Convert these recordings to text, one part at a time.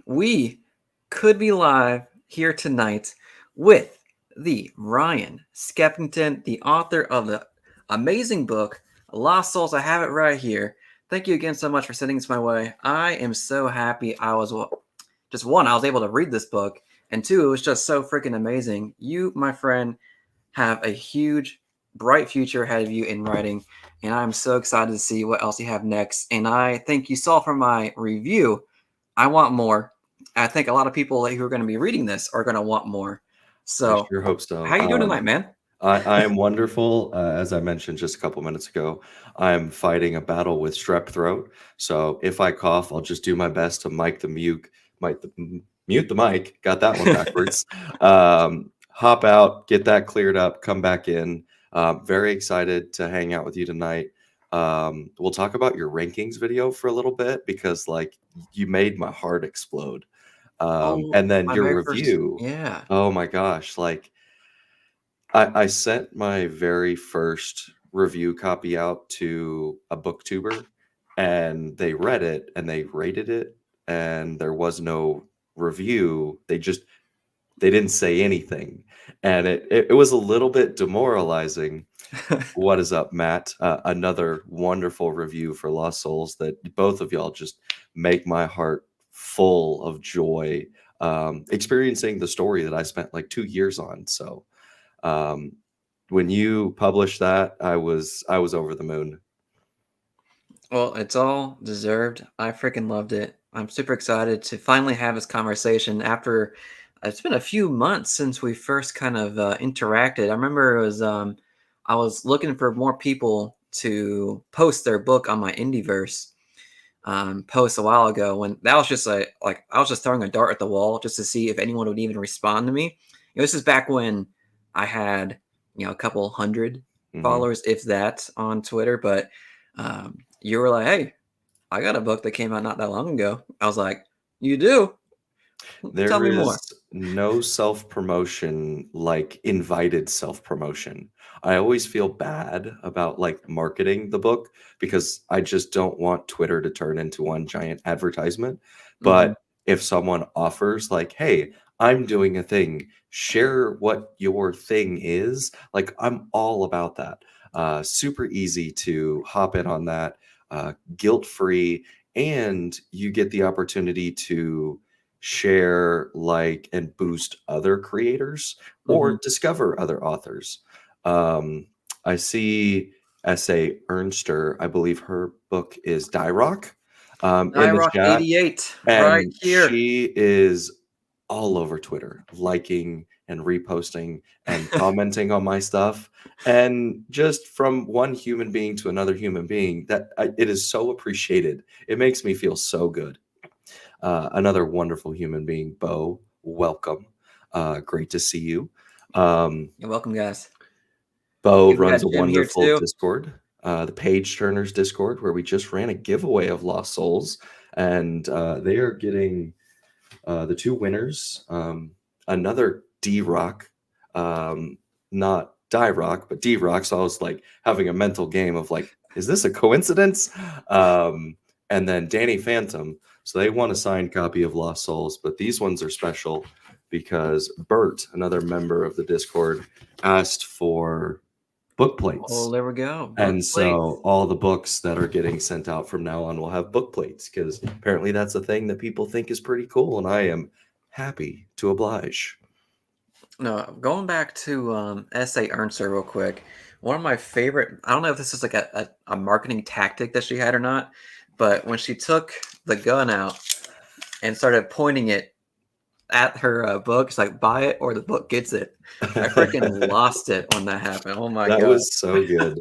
we could be live here tonight with the Ryan Skeffington, the author of the amazing book Lost Souls. I have it right here. Thank you again so much for sending this my way. I am so happy I was just one, I was able to read this book, and two, it was just so freaking amazing. You, my friend, have a huge, bright future ahead of you in writing, and I'm so excited to see what else you have next. And I think you saw from my review, I want more. I think a lot of people who are going to be reading this are going to want more. I So, sure hope so. how you doing tonight, man? I am wonderful. As I mentioned just a couple minutes ago, I'm fighting a battle with strep throat. So if I cough, I'll just do my best to mute the mic. Got that one backwards. Hop out, get that cleared up, come back in. Very excited to hang out with you tonight. We'll talk about your rankings video for a little bit because like you made my heart explode. Oh, And then my your very first, review. yeah. Oh my gosh, like I sent my very first review copy out to a booktuber and they read it and they rated it and there was no review. They didn't say anything. And it was a little bit demoralizing. What is up, Matt? Another wonderful review for Lost Souls that both of y'all just make my heart full of joy experiencing the story that I spent like 2 years on. So um, when you published that, I was over the moon. Well, it's all deserved. I freaking loved it. I'm super excited to finally have this conversation after it's been a few months since we first kind of interacted. I remember I was looking for more people to post their book on my Indieverse post a while ago when that was just like I was just throwing a dart at the wall just to see if anyone would even respond to me. This is back when I had a couple hundred Hmm. followers, if that, on Twitter, but you were like, "Hey, I got a book that came out not that long ago." I was like, "You do? Tell There me more." is no self promotion like invited self promotion. I always feel bad about like marketing the book because I just don't want Twitter to turn into one giant advertisement. Hmm. But if someone offers, like, hey, I'm doing a thing, share what your thing is, like, I'm all about that. Super easy to hop in on that, guilt free, and you get the opportunity to share, like, and boost other creators Hmm. or discover other authors. Um, I see S.A. Ernster, I believe her book is Die Rock, in the Rock chat, 88 right and here. she is all over Twitter, liking and reposting and commenting on my stuff. And just from one human being to another human being, it is so appreciated. It makes me feel so good. Another wonderful human being, Bo. Welcome. Great to see you. Um, You're welcome, guys. Bo We got runs a Jim here wonderful too. Discord, the Page Turners Discord, where we just ran a giveaway of Lost Souls, and they are getting the two winners. Another D Rock, not Die Rock, but D Rock. So I was like having a mental game of like, is this a coincidence? Um, and then Danny Phantom. So they want a signed copy of Lost Souls, but these ones are special because Bert, another member of the Discord, asked for book Oh, plates. there we go. Book And plates. so all the books that are getting sent out from now on will have book plates because apparently that's a thing that people think is pretty cool. And I am happy to oblige. No, going back to S.A. Ernster real quick. One of my favorite, I don't know if this is like a marketing tactic that she had or not, but when she took the gun out and started pointing it at her book, she's like, "Buy it or the book gets it." I freaking lost it when that happened. Oh my That god. was so good.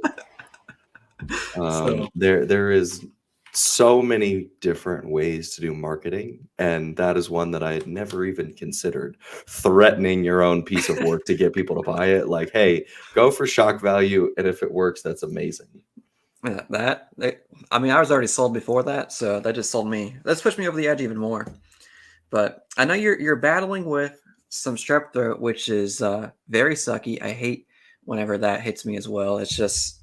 So There is so many different ways to do marketing, and that is one that I had never even considered. Threatening your own piece of work to get people to buy it, like, hey, go for shock value, and if it works, that's amazing. yeah, I mean, I was already sold before that, so that just sold me. That's pushed me over the edge even more. But I know you're battling with some strep throat, which is very sucky. I hate whenever that hits me as well. It's just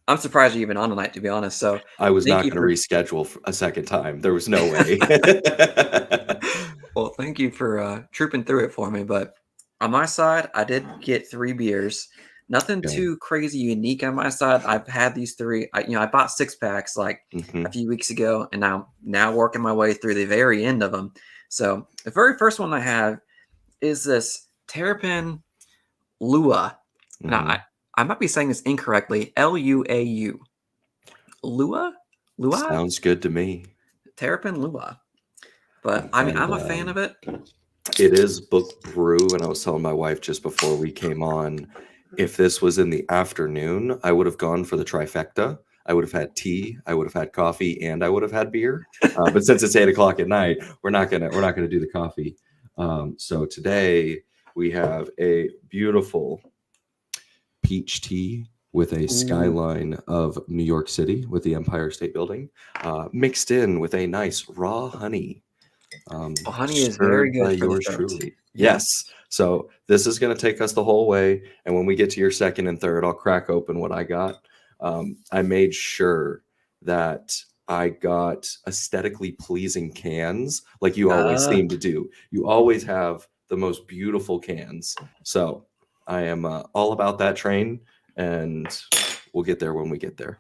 I'm surprised you're even on tonight, to be honest. So I was thank not you going to for reschedule a second time. There was no way. thank you for trooping through it for me. But on my side, I did get 3 beers. Nothing Okay. too crazy unique on my side. I've had these three. I bought 6 packs like a Hmm. few weeks ago, and I'm now working my way through the very end of them. So the very first one I have is this Terrapin Lua. Now Hmm. I might be saying this incorrectly. Luau. Lua? Lua? Sounds good to me. Terrapin Lua. But I mean, And I'm a fan of it. it is book brew. And I was telling my wife just before we came on, if this was in the afternoon, I would have gone for the trifecta. I would have had tea, I would have had coffee, and I would have had beer. But since it's 8 o'clock at night, we're not gonna do the coffee. So today we have a beautiful peach tea with a Ooh, skyline of New York City with the Empire State Building, mixed in with a nice raw honey, well, honey is very stirred by good for the yours throat. truly. Yeah. Yes. So this is going to take us the whole way. And when we get to your second and third, I'll crack open what I got. I made sure that I got aesthetically pleasing cans like you always Uh, seem to do. You always have the most beautiful cans. So I am all about that train, and we'll get there when we get there.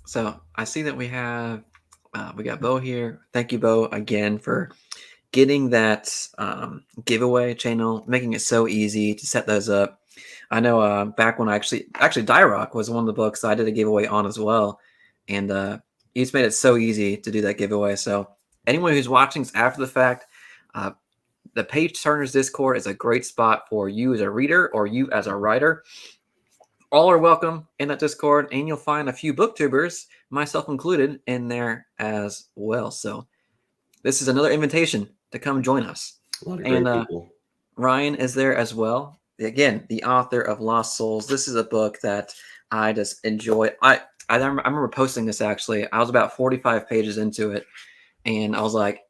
so I see that we got Bo here. Thank you, Bo, again for getting that giveaway channel, making it so easy to set those up. I know back when I actually Die Rock was one of the books I did a giveaway on as well, and you just made it so easy to do that giveaway. So anyone who's watching this after the fact, uh, the Page Turners Discord is a great spot for you as a reader or you as a writer. All are welcome in that Discord, and you'll find a few booktubers, myself included, in there as well. So this is another invitation to come join us. A lot of And great people. Ryan is there as well. Again, the author of Lost Souls. This is a book that I just enjoy. I remember posting this actually. I was about 45 pages into it, and I was like,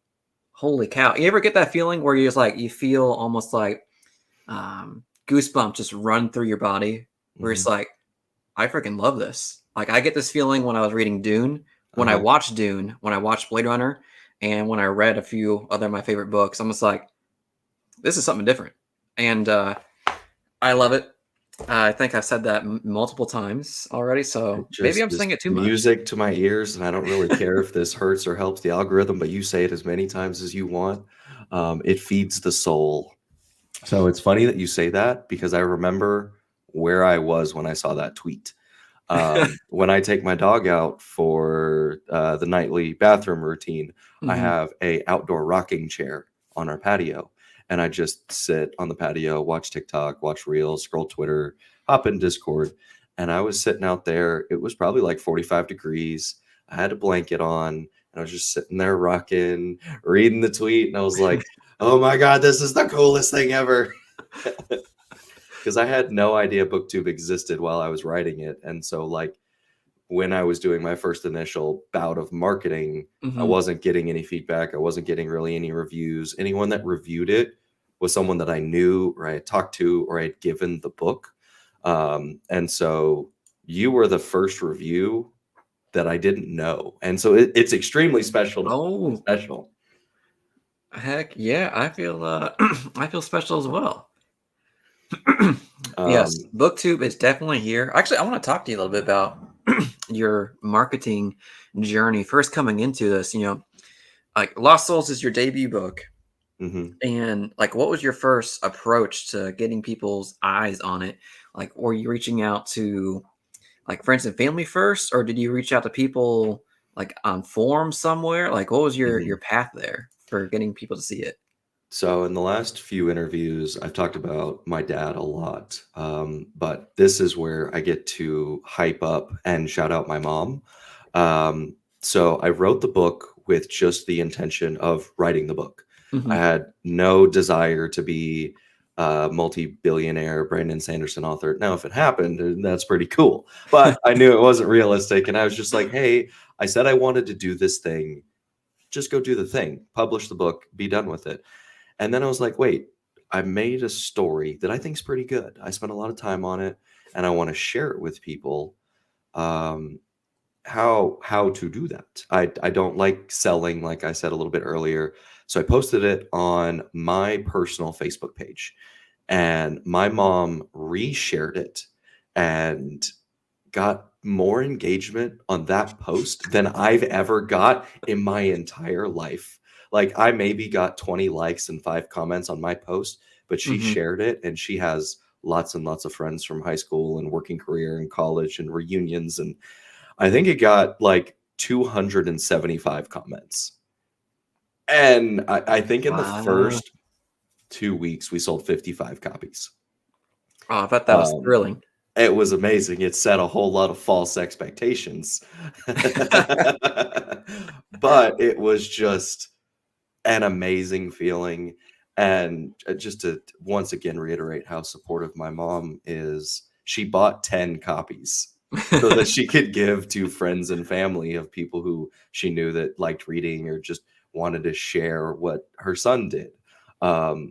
"Holy cow!" You ever get that feeling where you're just like you feel almost like goosebumps just run through your body, where it's Hmm. like, "I freaking love this." Like I get this feeling when I was reading Dune, when I Uh-huh. watched Dune, when I watched Blade Runner, and when I read a few other of my favorite books. I'm just like, this is something different, and I love it. I think I've said that multiple times already, so It maybe just I'm is saying it too much. music to my ears, and I don't really care if this hurts or helps the algorithm, but you say it as many times as you want. It feeds the soul. So it's funny that you say that because I remember where I was when I saw that tweet. When I take my dog out for the nightly bathroom routine, I Hmm. have a outdoor rocking chair on our patio, and I just sit on the patio, watch TikTok, watch Reels, scroll Twitter, hop in Discord, and I was sitting out there. It was probably like 45 degrees. I had a blanket on, and I was just sitting there rocking, reading the tweet, and I was like, "Oh my god, this is the coolest thing ever!" Because I had no idea BookTube existed while I was writing it, and so like when I was doing my first initial bout of marketing, I Hmm. wasn't getting any feedback. I wasn't getting really any reviews. Anyone that reviewed it was someone that I knew or I had talked to or I had given the book. And so you were the first review that I didn't know. And so it's extremely special to Oh, special. heck yeah! I feel I feel special as well. Yes, Um, BookTube is definitely here. Actually, I want to talk to you a little bit about your marketing journey. First, coming into this, like Lost Souls is your debut book, mhm. and like, what was your first approach to getting people's eyes on it? Like, were you reaching out to like friends and family first, or did you reach out to people like on forums somewhere? Like, what was your Mhm. path there for getting people to see it? So in the last few interviews, I've talked about my dad a lot, but this is where I get to hype up and shout out my mom. So I wrote the book with just the intention of writing the book. I Hmm. had no desire to be a multi-billionaire Brandon Sanderson author. Now, if it happened, that's pretty cool. But I knew it wasn't realistic, and I was just like, "Hey, I said I wanted to do this thing. Just go do the thing. Publish the book. Be done with it." And then I was like, wait, I made a story that I think is pretty good. I spent a lot of time on it and I want to share it with people. Um, how to do that. I don't like selling, like I said a little bit earlier. So I posted it on my personal Facebook page, and my mom reshared it and got more engagement on that post than I've ever got in my entire life. Like, I maybe got 20 likes and 5 comments on my post, but she Mm-hmm. shared it, and she has lots and lots of friends from high school and working career and college and reunions, and I think it got like 275 comments. And I think in the Wow. first 2 weeks we sold 55 copies. Oh, I bet that was Um, thrilling. it was amazing. It set a whole lot of false expectations. But it was just an amazing feeling. And just to once again reiterate how supportive my mom is, she bought 10 copies so that she could give to friends and family of people who she knew that liked reading or just wanted to share what her son did.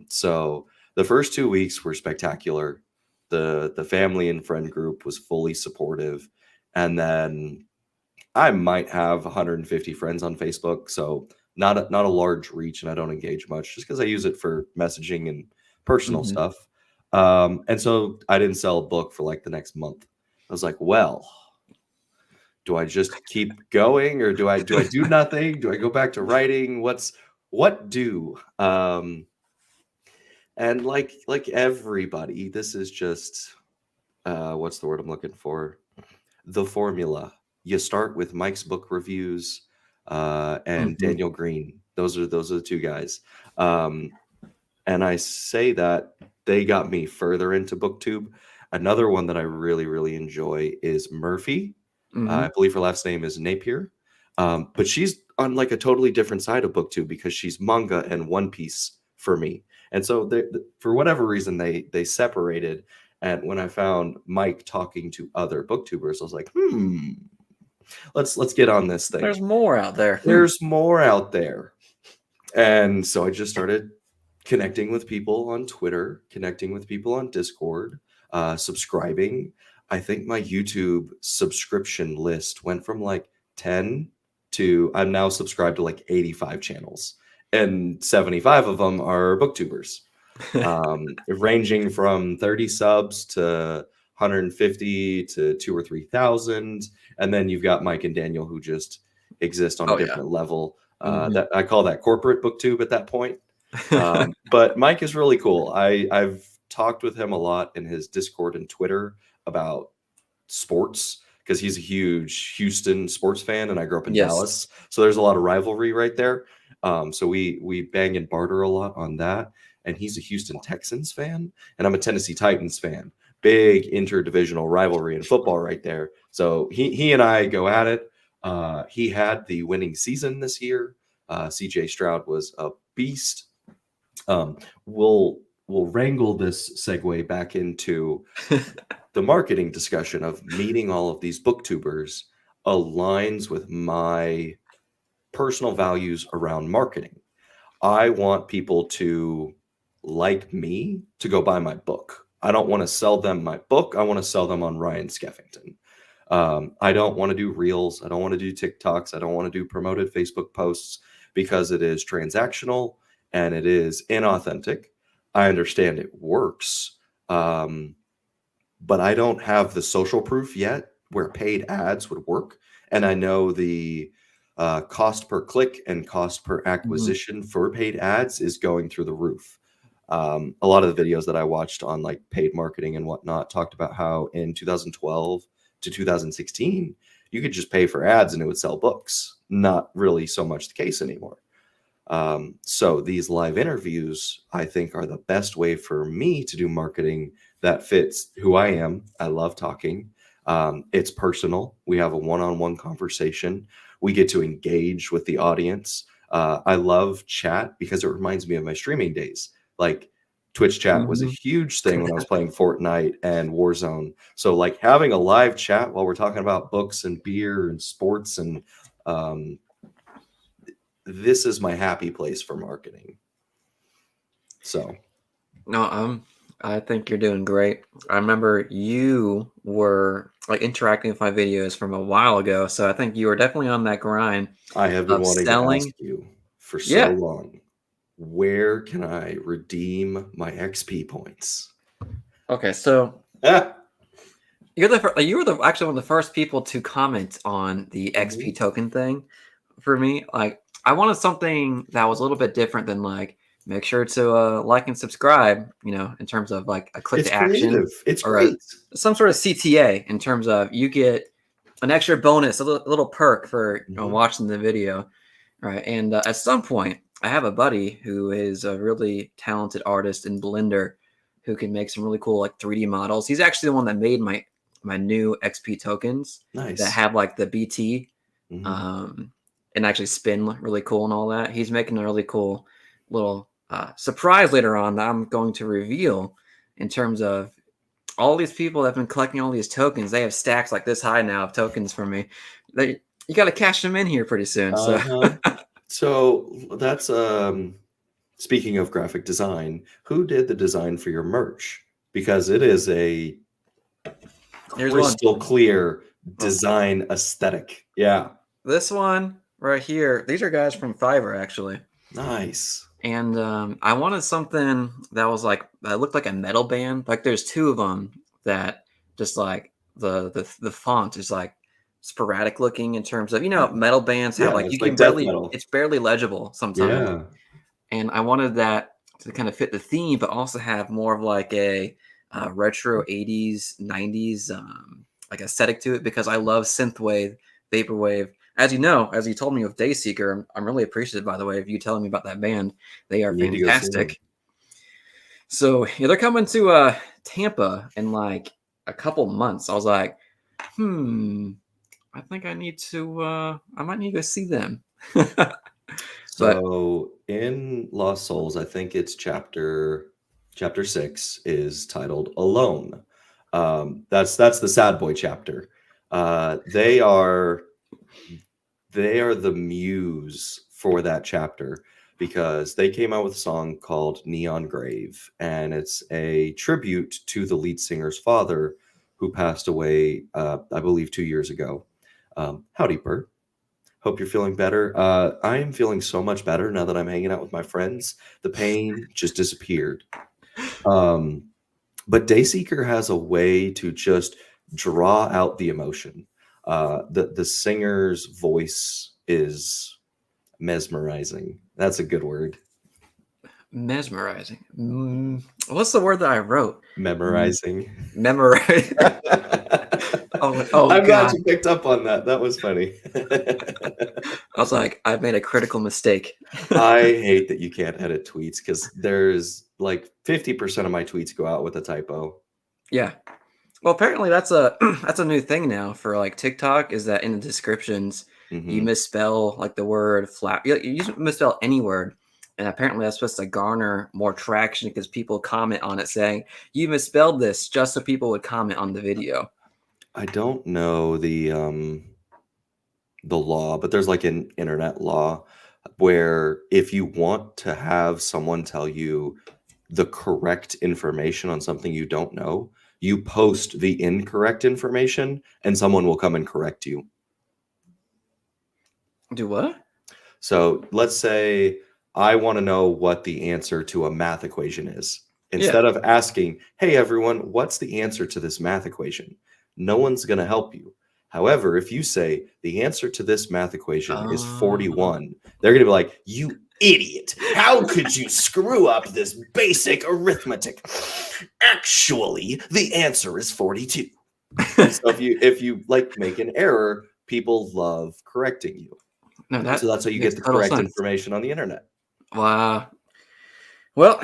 So the first 2 weeks were spectacular. The family and friend group was fully supportive. And then I might have 150 friends on Facebook, so not a large reach, and I don't engage much just because I use it for messaging and personal Mm-hmm. stuff. And so I didn't sell a book for like the next month. I was like, well, do I just keep going, or do I do nothing? Do I go back to writing? What do? And like everybody, this is just what's the word I'm looking for? The formula. You start with Mike's book reviews and Mm-hmm. Daniel Green. Those are the two guys. Um, and I say that they got me further into BookTube. Another one that I really really enjoy is Murphy. Mm-hmm. I believe her last name is Napier, but she's on like a totally different side of BookTube because she's manga and One Piece for me. And so for whatever reason they separated. And when I found Mike talking to other booktubers, I was like, let's get on this thing. There's more out there. There's more out there. And so I just started connecting with people on Twitter, connecting with people on Discord, subscribing. I think my YouTube subscription list went from like 10 to I'm now subscribed to like 85 channels, and 75 of them are booktubers, ranging from 30 subs to 150 to 2 or 3 thousand. And then you've got Mike and Daniel who just exist on a Oh yeah. different level. Mm-hmm. That I call that corporate booktube at that point. But Mike is really cool. I've talked with him a lot in his Discord and Twitter about sports because he's a huge Houston sports fan, and I grew up in Yes. Dallas, so there's a lot of rivalry right there. So we bang and barter a lot on that. And he's a Houston Texans fan, and I'm a Tennessee Titans fan. Big interdivisional rivalry in football right there. So he and I go at it. He had the winning season this year. CJ Stroud was a beast. Um, we'll wrangle this segue back into the marketing discussion of meeting all of these booktubers aligns with my personal values around marketing. I want people to like me to go buy my book. I don't want to sell them my book. I want to sell them on Ryan Skeffington. I don't want to do reels. I don't want to do TikToks. I don't want to do promoted Facebook posts because it is transactional and it is inauthentic. I understand it works, but I don't have the social proof yet where paid ads would work. And I know the cost per click and cost per Mhm. acquisition for paid ads is going through the roof. A lot of the videos that I watched on like paid marketing and whatnot talked about how in 2012 to 2016, you could just pay for ads and it would sell books. Not really so much the case anymore. So these live interviews, I think, are the best way for me to do marketing that fits who I am. I love talking. It's personal. We have a one-on-one conversation. We get to engage with the audience. I love chat because it reminds me of my streaming days. Like Twitch chat was a Mhm. huge thing when I was playing Fortnite and Warzone. So like having a live chat while we're talking about books and beer and sports and um, this is my happy place for marketing. So, No, I think you're doing great. I remember you were like interacting with my videos from a while ago. So I think you were definitely on that grind I have been of wanting to ask selling. you for so Yeah. long, where can I redeem my XP points? Okay. So Ah! you were the actually one of the first people to comment on the XP Mhm. token thing for me. Like I wanted something that was a little bit different than like make sure to like and subscribe, in terms of like a click It's to action creative. It's or great. some sort of CTA in terms of you get an extra bonus, a little perk for Mhm. watching the video. Right. And at some point, I have a buddy who is a really talented artist in Blender who can make some really cool like 3D models. He's actually the one that made my new XP tokens that Nice. have like the BT Mhm. um, and actually spin really cool and all that. He's making a really cool little surprise later on that I'm going to reveal in terms of all these people that have been collecting all these tokens. They have stacks like this high now of tokens from me. You got to cash them in here pretty soon. So Uh-huh. So that's speaking of graphic design, who did the design for your merch? Because it is a here's one. crystal clear Well, design aesthetic. Yeah. this one right here. These are guys from Fiverr actually. Nice. And I wanted something that was like that looked like a metal band. Like there's two of them that just like the font is like sporadic looking in terms of Yeah. metal bands have Yeah, like you it's can like death barely metal. it's barely legible sometimes. Yeah. And I wanted that to kind of fit the theme, but also have more of like a retro '80s '90s like aesthetic to it because I love synthwave, vaporwave. As you know, as you told me with Dayseeker, I'm really appreciative, by the way, of you telling me about that band. They are You need to go see them. fantastic. So yeah, they're coming to Tampa in like a couple months. I was like, I think I might need to go see them. But So in Lost Souls, I think it's chapter 6 is titled Alone. That's the sad boy chapter. They are the muse for that chapter because they came out with a song called Neon Grave, and it's a tribute to the lead singer's father who passed away, I believe, 2 years ago. Howdy, Bert. Hope you're feeling better. I am feeling so much better now that I'm hanging out with my friends. The pain just disappeared. Um, but Dayseeker has a way to just draw out the emotion. The singer's voice is mesmerizing. That's a good word. mesmerizing. What's the word that I wrote? Mm, Memorizing. memorize. Oh I'm glad God. you picked up on that. That was funny. I was like, I made a critical mistake. I hate that you can't edit tweets because there's like 50% of my tweets go out with a typo. Yeah. Well, apparently that's a that's a new thing now for like TikTok is that in the descriptions you Hmm. misspell like the word flat. You just misspell any word, and apparently that's supposed to garner more traction because people comment on it saying you misspelled this just so people would comment on the video. I don't know the law, but there's like an internet law where if you want to have someone tell you the correct information on something you don't know, you post the incorrect information and someone will come and correct you. Do what? So let's say I want to know what the answer to a math equation is. Yeah. Instead of asking, hey, everyone, what's the answer to this math equation? No one's going to help you. However, if you say the answer to this math equation is Uh, 41, they're going to be like, you idiot. How could you screw up this basic arithmetic? Actually, the answer is 42. So if you like make an error, people love correcting you. no, So that that's how you makes get the total correct sense. information on the internet. Wow. Well,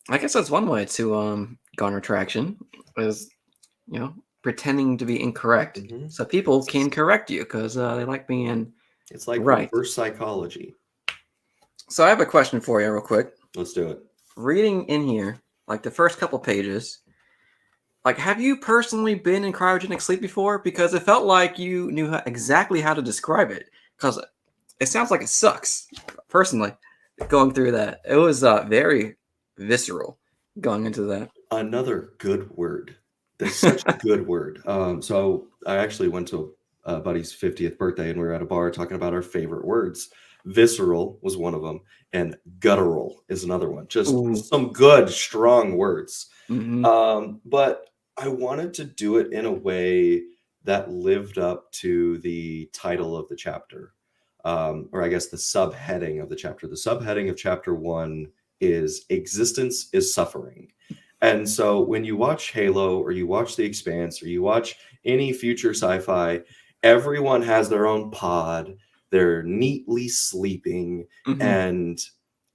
I guess that's one way to garner traction is pretending to be incorrect Mhm. so people It's can correct you because they like being it's like right. reverse psychology. So I have a question for you real quick. Let's do it. Reading in here, like the first couple pages, like have you personally been in cryogenic sleep before? Because it felt like you knew exactly how to describe it. Because it sounds like it sucks. Personally, going through that, it was very visceral going into that. Another good word. That's such a good word. So I actually went to a buddy's 50th birthday, and we were at a bar talking about our favorite words. Visceral was one of them, and guttural is another one. Just Ooh. some good, strong words. Hmm. But I wanted to do it in a way that lived up to the title of the chapter, or I guess the subheading of the chapter. The subheading of chapter 1 is Existence is Suffering. And so when you watch Halo or you watch The Expanse or you watch any future sci-fi, everyone has their own pod. They're neatly sleeping, Hmm. and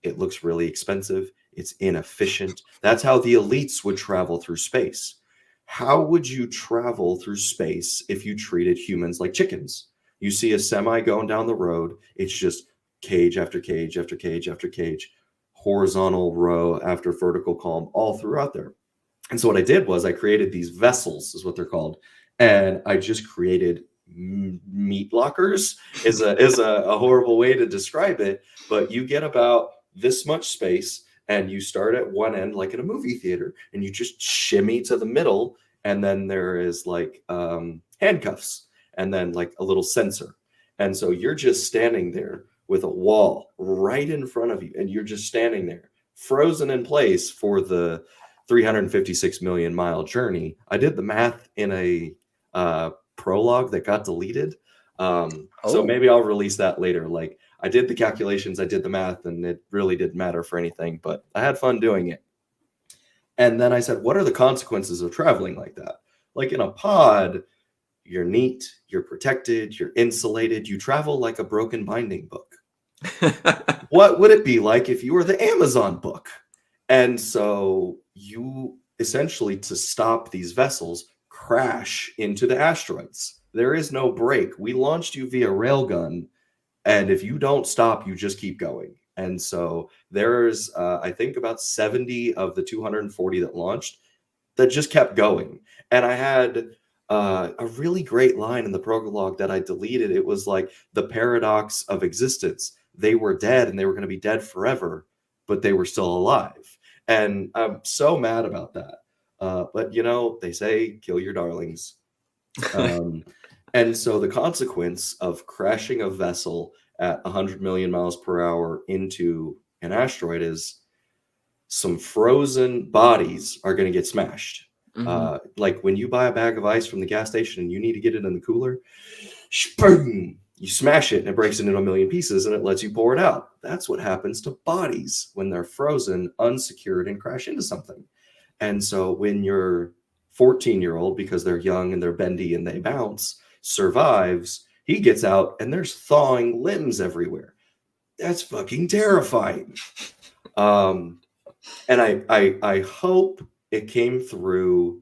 it looks really expensive. It's inefficient. That's how the elites would travel through space. How would you travel through space if you treated humans like chickens? You see a semi going down the road, it's just cage after cage after cage after cage, horizontal row after vertical column all throughout there. And so what I did was I created these vessels, is what they're called, and I just created meat lockers. Is a horrible way to describe it, but you get about this much space, and you start at one end like in a movie theater, and you just shimmy to the middle, and then there is like handcuffs, and then like a little sensor, and so you're just standing there with a wall right in front of you, and you're just standing there frozen in place for the 356 million mile journey. I did the math in a prologue that got deleted. So Oh. maybe I'll release that later. Like, I did the calculations, I did the math, and it really didn't matter for anything, but I had fun doing it. And then I said, what are the consequences of traveling like that? Like in a pod, you're neat, you're protected, you're insulated, you travel like a broken binding book. What would it be like if you were the Amazon book? And so you essentially, to stop these vessels, crash into the asteroids. There is no break. We launched you via railgun, and if you don't stop, you just keep going. And so there's, I think, about 70 of the 240 that launched that just kept going. And I had a really great line in the prologue that I deleted. It was like the paradox of existence. They were dead and they were going to be dead forever, but they were still alive. And I'm so mad about that. But you know, they say kill your darlings. Um, and so the consequence of crashing a vessel at 100 million miles per hour into an asteroid is some frozen bodies are going to get smashed. Hmm. Like when you buy a bag of ice from the gas station and you need to get it in the cooler, boom, you smash it and it breaks it into a million pieces and it lets you pour it out. That's what happens to bodies when they're frozen, unsecured, and crash into something. And so when your 14-year-old, because they're young and they're bendy and they bounce, survives, he gets out and there's thawing limbs everywhere. That's fucking terrifying. Um, and I hope it came through,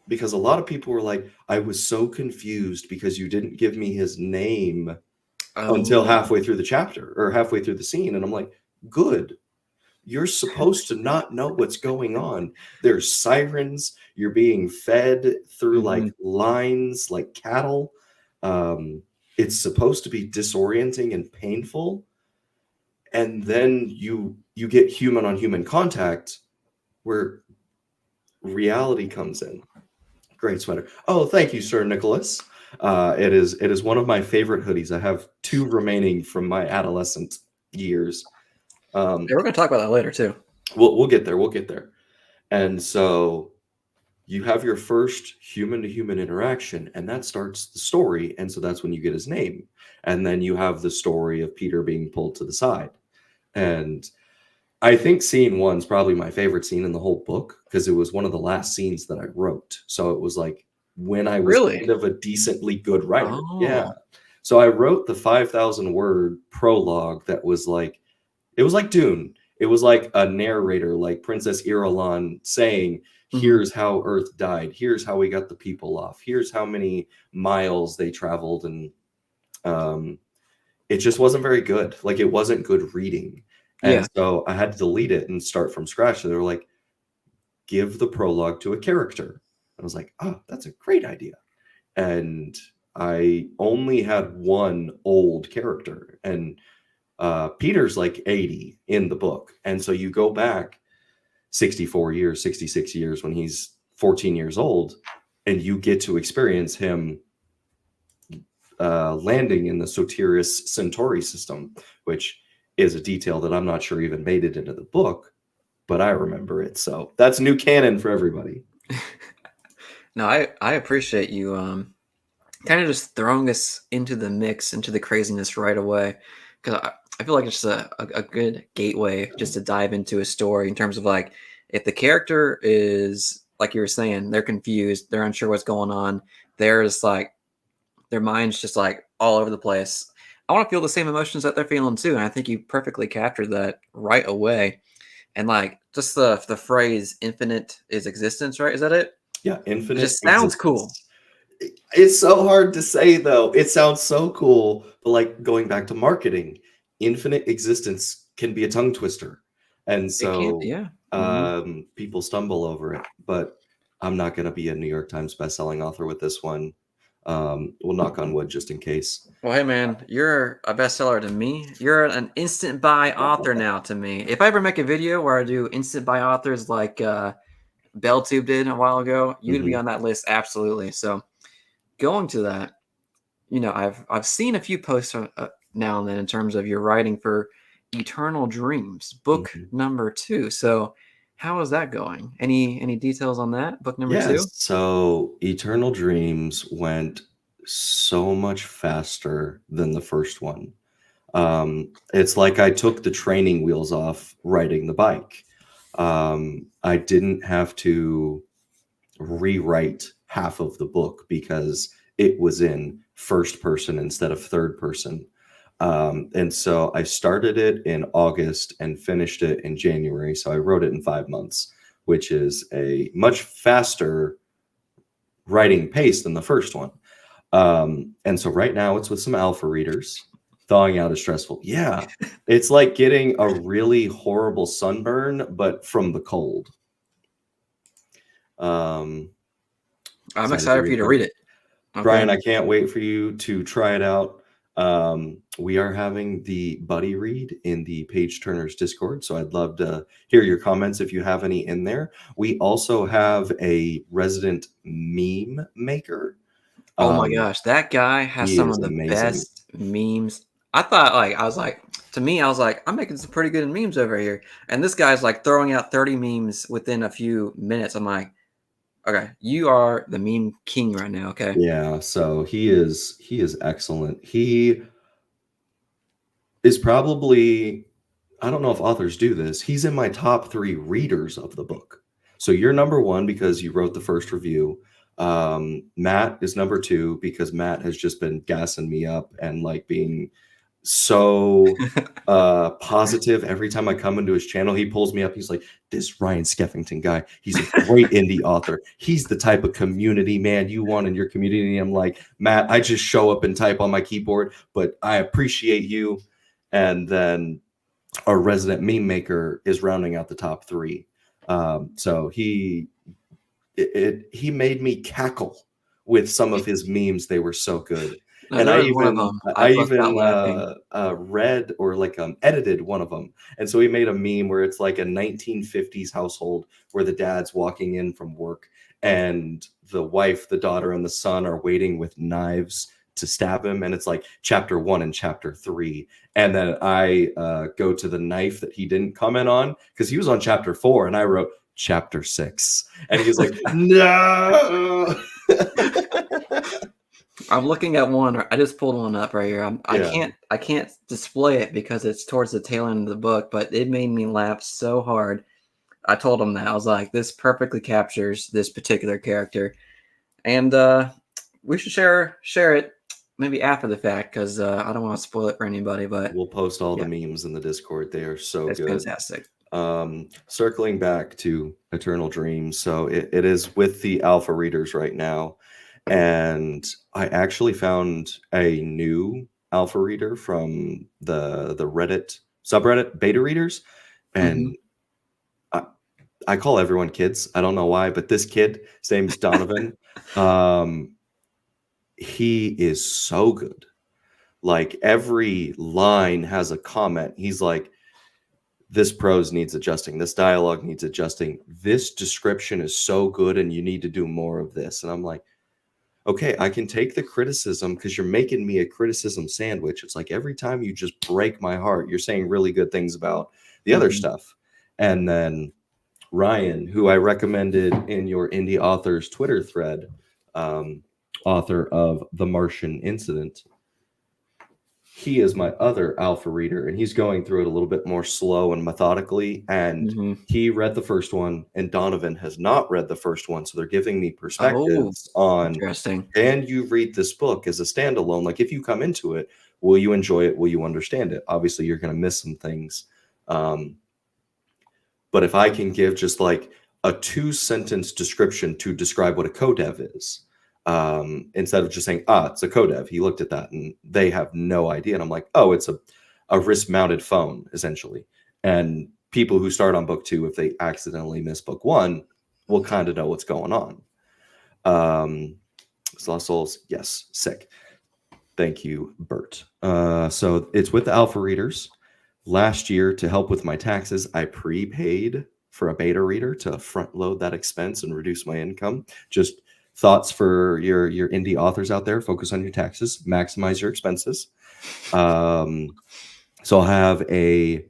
because a lot of people were like, I was so confused because you didn't give me his name until Oh. halfway through the chapter or halfway through the scene. And I'm like, good. You're supposed to not know what's going on. There's sirens. You're being fed through Hmm. like lines, like cattle. It's supposed to be disorienting and painful. And then you get human on human contact where reality comes in. Great sweater. Oh, thank you, Sir Nicholas. It is one of my favorite hoodies. I have two remaining from my adolescent years. Um, Yeah, we're gonna talk about that later too. we'll get there. We'll get there. And so you have your first human to human interaction, and that starts the story. And so that's when you get his name. And then you have the story of Peter being pulled to the side. And I think scene one's probably my favorite scene in the whole book because it was one of the last scenes that I wrote. So it was like when I was Really? kind of a decently good writer. Yeah. Oh. So I wrote the 5,000 word prologue that was like, it was like Dune. It was like a narrator, like Princess Irulan saying, Hmm. here's how Earth died. Here's how we got the people off. Here's how many miles they traveled. And um, it just wasn't very good. Like it wasn't good reading. And Yeah. so I had to delete it and start from scratch. So they were like, give the prologue to a character. I was like, oh, that's a great idea. And I only had one old character. And Peter's like 80 in the book. And so you go back 64 years, 66 years when he's 14 years old, and you get to experience him landing in the Sotiris Centauri system, which is a detail that I'm not sure even made it into the book, but I remember it. So that's new canon for everybody. No, I appreciate you kind of just throwing us into the mix, into the craziness right away, because I feel like it's just a good gateway just to dive into a story in terms of like if the character is like you were saying, they're confused, they're unsure what's going on, there's like their mind's just like all over the place. I want to feel the same emotions that they're feeling too, and I think you perfectly captured that right away. And like just the phrase "infinite is existence," right? Is that it? Yeah, It infinite just sounds cool. existence. It's so hard to say though. It sounds so cool, but like going back to marketing, infinite existence can be a tongue twister. And It can't, so yeah. Mhm. people stumble over it. But I'm not going to be a New York Times bestselling author with this one. We'll knock on wood just in case. Well, hey man, you're a bestseller to me. You're an instant buy author now to me. If I ever make a video where I do instant buy authors like BellTube did a while ago, you'd be Mhm. on that list absolutely. So going to that, I've seen a few posts now and then in terms of your writing for Eternal Dreams, book Mhm. number 2. So how is that going? Any details on that book number Yes. 2? So Eternal Dreams went so much faster than the first one. It's like I took the training wheels off riding the bike. I didn't have to rewrite half of the book because it was in first person instead of third person. And so I started it in August and finished it in January. So I wrote it in 5 months, which is a much faster writing pace than the first one. And so right now it's with some alpha readers. Thawing out is stressful. Yeah. It's like getting a really horrible sunburn, but from the cold. Um, I'm excited to excited for read you to about read it. it. Okay. Brian, I can't wait for you to try it out. We are having the buddy read in the Page Turners Discord, so I'd love to hear your comments if you have any in there. We also have a resident meme maker. Oh my Um, gosh, that guy has he some is of the amazing. best memes. I thought like I was like to me I was like I'm making some pretty good memes over here. And this guy's like throwing out 30 memes within a few minutes. I'm like, "Okay, you are the meme king right now, okay?" Yeah, so he is excellent. He is probably, I don't know if authors do this. He's in my top 3 readers of the book. So you're number 1 because you wrote the first review. Matt is number 2 because Matt has just been gassing me up and like being so positive every time I come into his channel. He pulls me up. He's like, this Ryan Skeffington guy, he's a great indie author. He's the type of community man you want in your community. I'm like, Matt, I just show up and type on my keyboard, but I appreciate you. And then our resident meme maker is rounding out the top 3. So he made me cackle with some of his memes. They were so good. No, And there I was one of even them. I I bust out even laughing. read or like edited one of them. And so he made a meme where it's like a 1950s household where the dad's walking in from work and the wife, the daughter, and the son are waiting with knives to stab him. And it's like chapter 1 and chapter 3. And then I go to the knife that he didn't comment on because he was on chapter 4, and I wrote chapter 6. And he was like, no. I'm looking at one. I just pulled one up right here. Yeah. I can't display it because it's towards the tail end of the book, but it made me laugh so hard. I told him that I was like, this perfectly captures this particular character, and we should share it maybe after the fact because I don't want to spoil it for anybody. But We'll post all the yeah, memes in the Discord. They are so it's good. fantastic. Circling back to Eternal Dreams. So it is with the alpha readers right now. And I actually found a new alpha reader from the Reddit subreddit beta readers. Hmm. And I call everyone kids. I don't know why, but this kid, his name's Donovan. He is so good. Like every line has a comment. He's like, this prose needs adjusting, this dialogue needs adjusting, this description is so good and you need to do more of this. And I'm like, okay, I can take the criticism because you're making me a criticism sandwich. It's like every time you just break my heart, you're saying really good things about the other stuff. And then Ryan, who I recommended in your indie authors Twitter thread, author of The Martian Incident, he is my other alpha reader, and he's going through it a little bit more slow and methodically. And he read the first one, and Donovan has not read the first one. So they're giving me perspectives on, interesting. can you read this book as a standalone? Like, if you come into it, will you enjoy it? Will you understand it? Obviously, you're going to miss some things. But if I can give just like a 2-sentence description to describe what a codev is, instead of just saying, it's a codev. He looked at that and they have no idea. And I'm like, oh, it's a wrist-mounted phone, essentially. And people who start on book 2, if they accidentally miss book 1, will kind of know what's going on. Lost Souls, yes, sick. Thank you, Bert. So it's with the alpha readers. Last year, to help with my taxes, I prepaid for a beta reader to front load that expense and reduce my income. Just thoughts for your indie authors out there: focus on your taxes, maximize your expenses. So I'll have a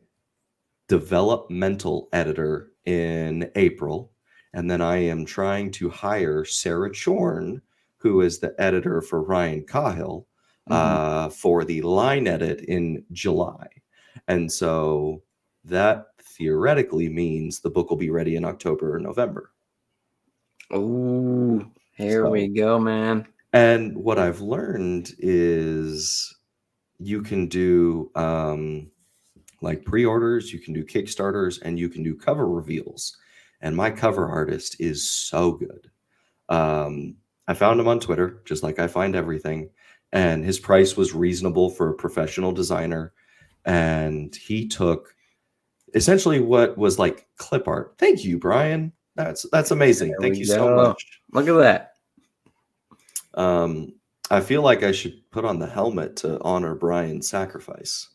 developmental editor in April, and then I am trying to hire Sarah Chorn, who is the editor for Ryan Cahill, for the line edit in July. And so that theoretically means the book will be ready in October or November. Oh, here we go, man. And what I've learned is you can do like pre-orders, you can do Kickstarters, and you can do cover reveals. And my cover artist is so good. I found him on Twitter, just like I find everything. And his price was reasonable for a professional designer. And he took essentially what was like clip art. Thank you, Brian. That's amazing. Thank you so much. Look at that. I feel like I should put on the helmet to honor Brian's sacrifice.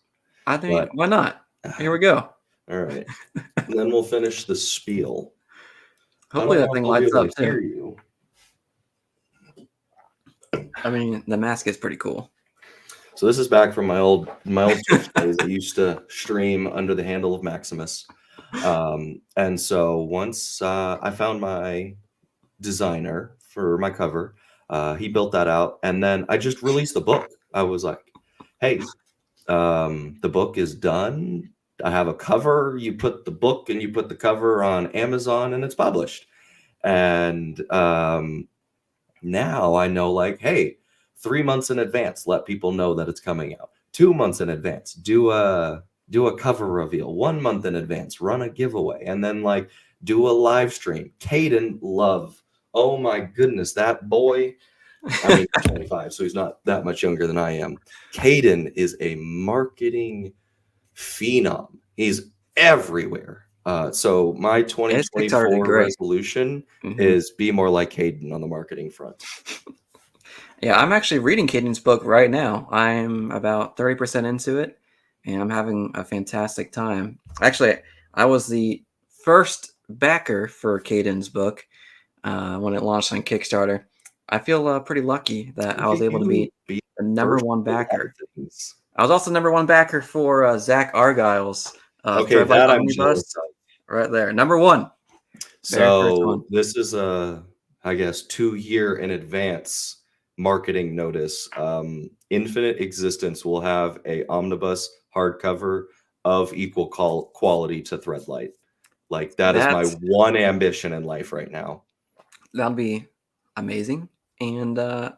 I think, why not? Here we go. All right. And then we'll finish the spiel. Hopefully that thing lights up too. You. I mean, the mask is pretty cool. So this is back from my old Twitch days. I used to stream under the handle of Maximus. And so once I found my designer for my cover, he built that out, and then I just released the book. I was like, hey, the book is done. I have a cover. You put the book and you put the cover on Amazon and it's published. And now I know, like, hey, 3 months in advance, let people know that it's coming out. 2 months in advance, do a cover reveal. 1 month in advance, run a giveaway, and then like do a live stream. Caden Love, oh my goodness, that boy. I mean, 25, so he's not that much younger than I am. Caden is a marketing phenom. He's everywhere. So my 2024 resolution is be more like Caden on the marketing front. Yeah, I'm actually reading Caden's book right now. I'm about 30% into it, and I'm having a fantastic time. Actually, I was the first backer for Caden's book when it launched on Kickstarter. I feel pretty lucky that I was able to be the #1 backer. I was also #1 backer for Zach Argyle's okay, that I'm jealous of. Right there, #1. So this is I guess 2 year in advance marketing notice. Infinite Existence will have a omnibus hardcover of equal quality to Threadlight. Like that is my one ambition in life right now. That'll be amazing, and I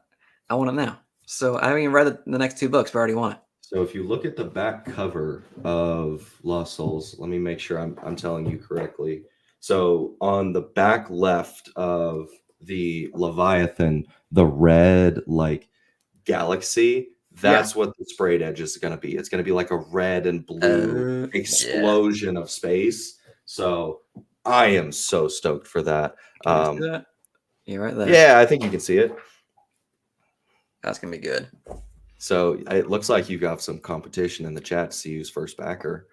want it now. So I haven't even read the next 2 books, but I already want it. So if you look at the back cover of Lost Souls, let me make sure I'm telling you correctly. So on the back left of the Leviathan, the red like galaxy, that's what the sprayed edge is going to be. It's going to be like a red and blue explosion of space. So I am so stoked for that. Can you see that? Yeah, right there. Yeah, I think you can see it. That's going to be good. So it looks like you got some competition in the chat to see who's first backer.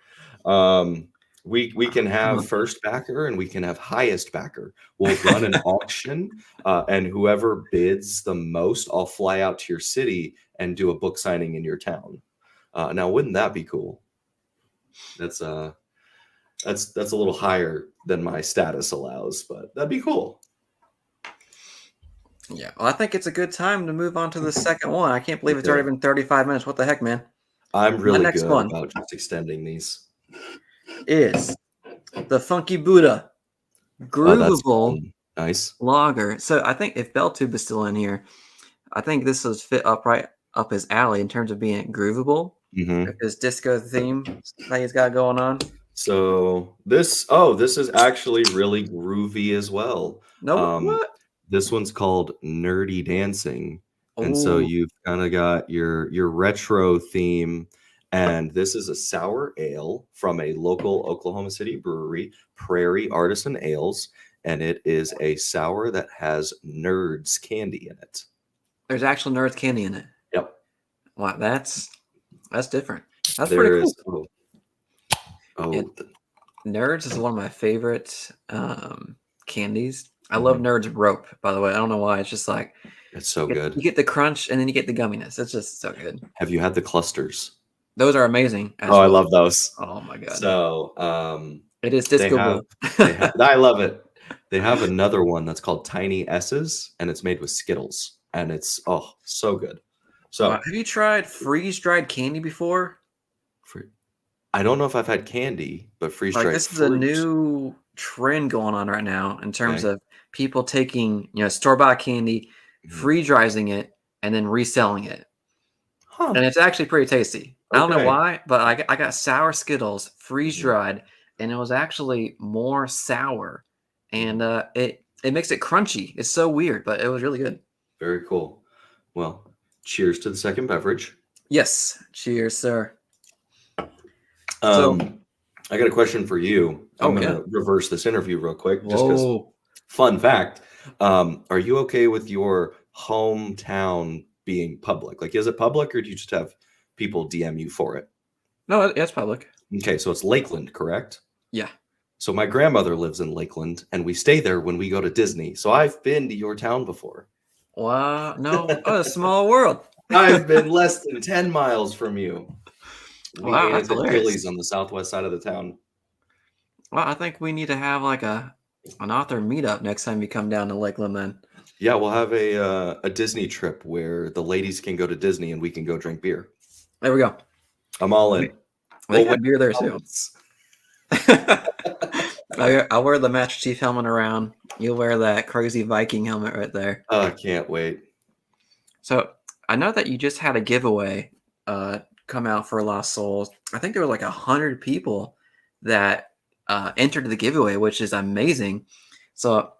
We can have first backer and we can have highest backer. We'll run an auction, and whoever bids the most, I'll fly out to your city and do a book signing in your town. Now, wouldn't that be cool? That's a little higher than my status allows, but that'd be cool. Yeah, well, I think it's a good time to move on to the second one. I can't believe it's already been 35 minutes. What the heck, man? I'm My really next good one about just extending these. is the Funky Buddha Oh, that's Groovable fun. Nice. Lager. So I think if Belltube is still in here, I think this was fit up right up his alley in terms of being groovable. Mm-hmm. With his disco theme that he's got going on. So this is actually really groovy as well. No, what? This one's called Nerdy Dancing. And so Oh, you've kind of got your retro theme. And this is a sour ale from a local Oklahoma City brewery, Prairie Artisan Ales. And it is a sour that has Nerds candy in it. there's actual Nerds candy in it. Yep. Wow, that's different. That's There pretty is. cool. Oh, Nerds is one of my favorite candies. I love Mhm. Nerds rope, by the way. I don't know why. It's just like It's so you good. get the crunch and then you get the gumminess. It's just so good. Have you had the clusters? Those are amazing as Oh, I well. love those. Oh my god. So, It is they disco have blue. I love it. They have another one that's called Tiny S's, and it's made with Skittles, and it's, oh, so good. So, Have you tried freeze-dried candy before? for I don't know if I've had candy, but Like freeze-dried this is a fruit. new trend going on right now in terms Okay. of people taking, store-bought candy, Mhm. freeze-drying it, and then reselling it. Huh. And it's actually pretty tasty. I don't know Okay. why, but I got sour Skittles Mhm. freeze-dried, and it was actually more sour, and Mhm. it makes it crunchy. It's so weird, but it was really good. Very cool. Well, cheers to the second beverage. Yes. Cheers, sir. So, I got a question for you. I'm oh yeah. gonna reverse this interview real quick, just because. Whoa. Fun fact, are you okay with your hometown being public? Like, is it public, or do you just have people DM you for it? No, it's public. Okay, so it's Lakeland, correct? Yeah. So my grandmother lives in Lakeland, and we stay there when we go to Disney. So I've been to your town before. Wow. No, oh, a small world. I've been less than 10 miles from you. We Wow, ate at that's the hilarious. Chili's on the southwest side of the town. Well, I think we need to have like an author meetup next time you come down to Lakeland then. Yeah, we'll have a Disney trip where the ladies can go to Disney and we can go drink beer. There we go. I'm all in. They We'll got beer there too. helmets. I'll wear the Master Chief helmet around. You'll wear that crazy Viking helmet right there. Oh, I can't wait. So I know that you just had a giveaway come out for Lost Souls. I think there were like 100 people that entered the giveaway, which is amazing. So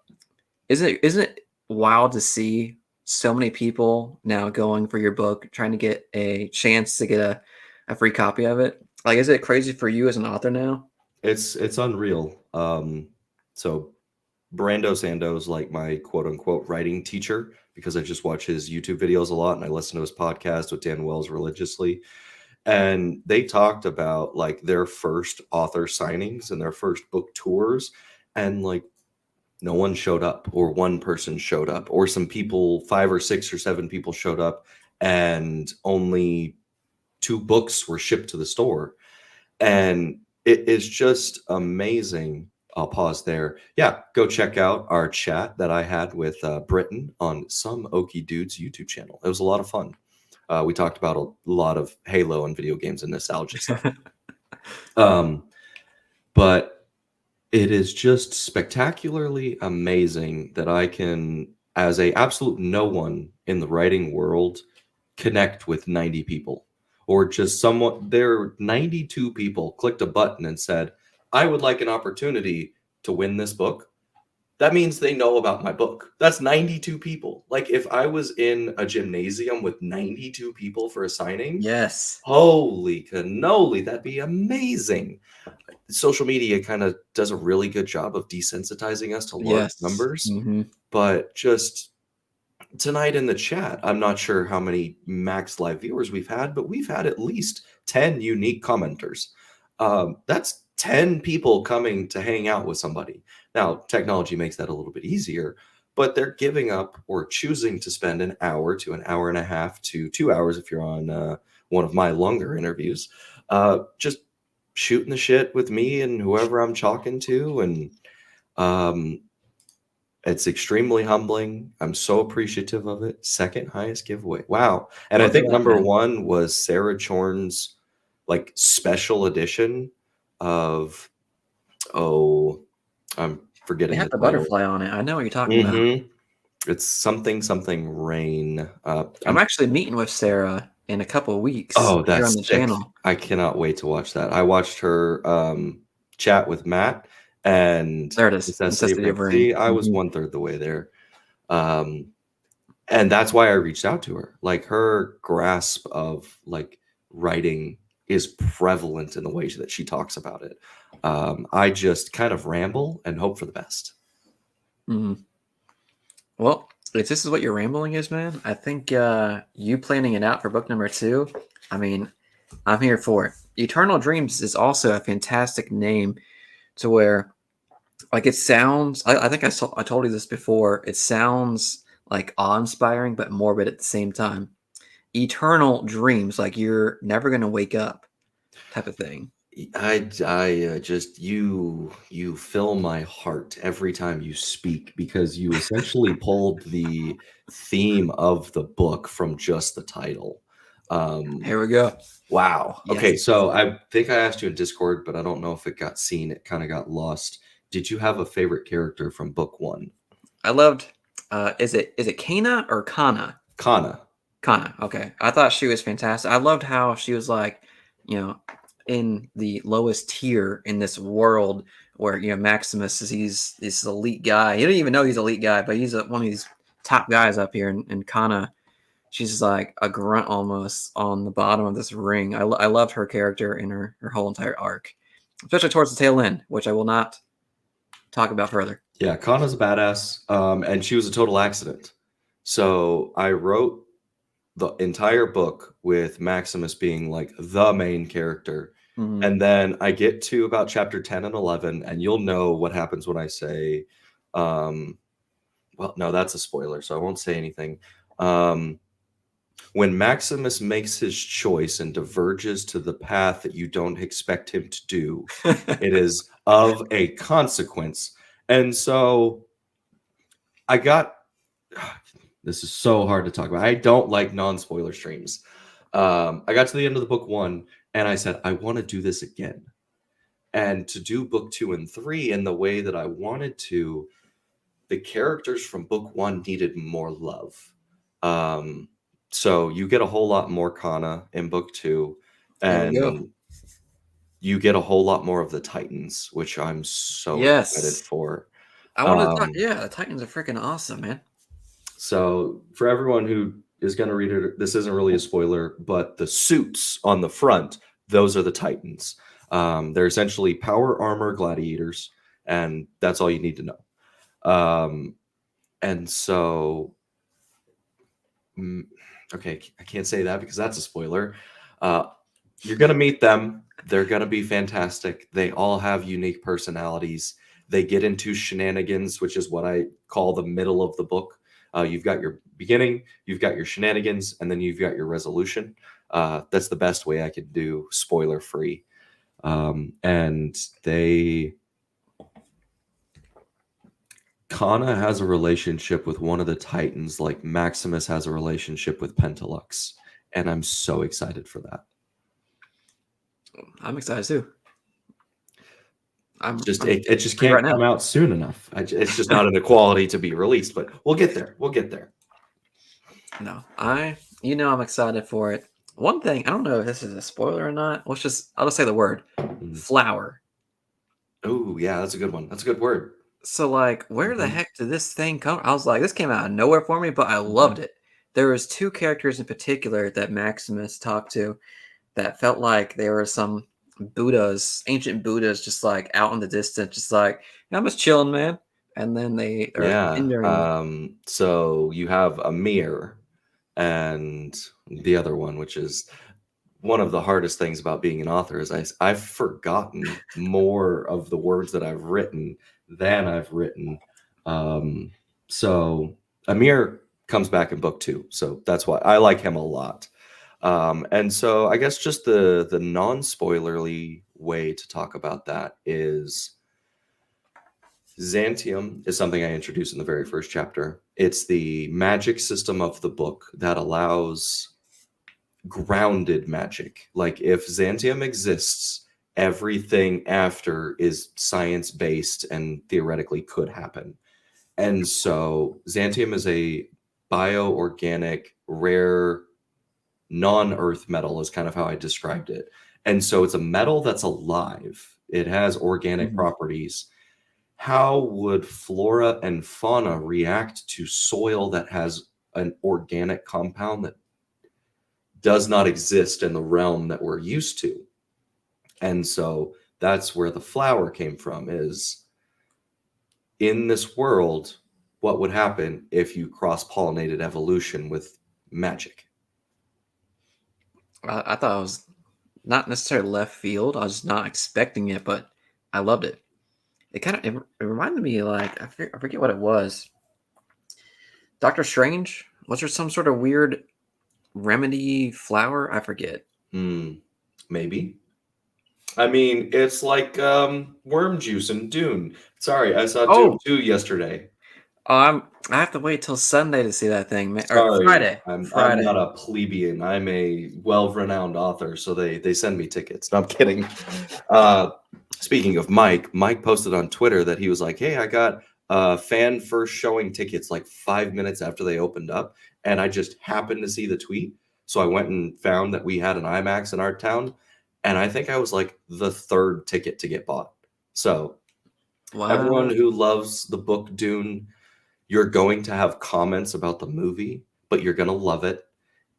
isn't it wild to see so many people now going for your book, trying to get a chance to get a free copy of it? Like, is it crazy for you as an author now? It's unreal. So Brando Sando's like my quote unquote writing teacher, because I just watch his YouTube videos a lot and I listen to his podcast with Dan Wells religiously. And they talked about like their first author signings and their first book tours, and like no one showed up, or one person showed up, or some people, 5 or 6 or 7 people showed up, and only 2 books were shipped to the store. And it is just amazing. I'll pause there. Yeah, go check out our chat that I had with Britton on Some Okie Dudes YouTube channel. It was a lot of fun. We talked about a lot of Halo and video games and nostalgia stuff. But it is just spectacularly amazing that I can, as a absolute no one in the writing world, connect with 90 people, or just somewhat. There, 92 people clicked a button and said, I would like an opportunity to win this book. That means they know about my book. That's 92 people. Like, if I was in a gymnasium with 92 people for a signing, Yes. holy cannoli, that'd be amazing. Social media kind of does a really good job of desensitizing us to large Yes. numbers, Mm-hmm. but just tonight in the chat, I'm not sure how many max live viewers we've had, but we've had at least 10 unique commenters. That's 10 people coming to hang out with somebody. Now, technology makes that a little bit easier, but they're giving up or choosing to spend an hour to an hour and a half to 2 hours if you're on one of my longer interviews, just shooting the shit with me and whoever I'm talking to. And um, it's extremely humbling. I'm so appreciative of it. Second highest giveaway. Wow. And I Look at think that, number man. one was Sarah Chorn's like special edition of, oh, I'm They forgetting have the the title. butterfly on it. I know what you're talking about. Hmm. It's something rain. I'm actually meeting with Sarah in a couple of weeks Oh, here on that's the sick. channel. I cannot wait to watch that. I watched her chat with Matt and There it is. Necessity of Necessity Rain. of Rain. See, I was Mhm. 1/3 the way there. Um, and that's why I reached out to her. Like her grasp of like writing is prevalent in the way that she talks about it. I just kind of ramble and hope for the best. Mhm. Well, if this is what your rambling is, man, I think you planning it out for book number 2, I mean, I'm here for it. Eternal Dreams is also a fantastic name to where, like, it sounds, I think I told you this before, it sounds like awe-inspiring but morbid at the same time. Eternal dreams, like you're never going to wake up type of thing. I just you fill my heart every time you speak because you essentially pulled the theme of the book from just the title. Um, Here we go. wow. Yes. Okay, so I think I asked you in Discord, but I don't know if it got seen. It kind of got lost. Did you have a favorite character from book one? I loved, is it Kana or Kana? Kana. Kana, okay. I thought she was fantastic. I loved how she was like, you know, in the lowest tier in this world where, Maximus is he's this elite guy. You don't even know he's elite guy, but he's one of these top guys up here. And Kana, she's like a grunt almost on the bottom of this ring. I loved her character in her whole entire arc, especially towards the tail end, which I will not talk about further. Yeah, Kana's a badass. And she was a total accident. So I wrote the entire book with Maximus being like the main character. Mhm. And then I get to about chapter 10 and 11, and you'll know what happens when I say, um, well, no, that's a spoiler, so I won't say anything. When Maximus makes his choice and diverges to the path that you don't expect him to do, it is of a consequence. And so I got this is so hard to talk about. I don't like non-spoiler streams. I got to the end of the book one and I said, I want to do this again. And to do book 2 and 3 in the way that I wanted to, the characters from book one needed more love. Um, so you get a whole lot more Kana in book 2, There we go. and you get a whole lot more of the Titans, which I'm so excited Yes. for. I wanted to talk. Um, Yeah, the Titans are freaking awesome, man. So for everyone who is going to read it, this isn't really a spoiler, but the suits on the front, those are the Titans. They're essentially power armor gladiators, and that's all you need to know. And so, okay, I can't say that because that's a spoiler. You're going to meet them. They're going to be fantastic. They all have unique personalities. They get into shenanigans, which is what I call the middle of the book. You've got your beginning, you've got your shenanigans, and then you've got your resolution. That's the best way I could do spoiler free. And Kana has a relationship with one of the Titans, like Maximus has a relationship with Pentalux. And I'm so excited for that. I'm excited too. It's just I'm it just free can't right now. come out soon enough. It's just not an equality to be released, but we'll get there. We'll get there. No, I'm excited for it. One thing, I don't know if this is a spoiler or not. I'll just say the word flower. Oh, yeah, that's a good one. That's a good word. So, like, where the Mhm. heck did this thing come? I was like, this came out of nowhere for me, but I Mhm. loved it. There was two characters in particular that Maximus talked to that felt like they were some Buddhas, ancient Buddhas, just like out in the distance, just like, I'm just chilling, man. And then they're Yeah. hindering. So you have Amir and the other one, which is one of the hardest things about being an author is I've forgotten more of the words that I've written than I've written. So Amir comes back in book 2, so that's why I like him a lot. And so I guess just the non-spoilerly way to talk about that is Xantium is something I introduced in the very first chapter. It's the magic system of the book that allows grounded magic. Like if Xantium exists, everything after is science-based and theoretically could happen. And so Xantium is a bioorganic, rare, non-earth metal is kind of how I described it. And so it's a metal that's alive. It has organic properties. How would flora and fauna react to soil that has an organic compound that does not exist in the realm that we're used to? And so that's where the flower came from, is in this world, what would happen if you cross-pollinated evolution with magic? I thought it was not necessarily left field. I was not expecting it, but I loved it. It kind of it reminded me, like, I forget what it was. Doctor Strange? Was there some sort of weird remedy flower? I forget. Maybe. I mean, it's like worm juice in Dune. Sorry, I saw Dune 2 yesterday. I have to wait till Sunday to see that thing, man. Or Sorry, Friday. I'm Friday. not a plebeian. I'm a well-renowned author, so they send me tickets. No, I'm kidding. Speaking of Mike posted on Twitter that he was like, "Hey, I got fan first showing tickets like 5 minutes after they opened up," and I just happened to see the tweet, so I went and found that we had an IMAX in our town, and I think I was like the 3rd ticket to get bought. So everyone who loves the book Dune, you're going to have comments about the movie, but you're going to love it.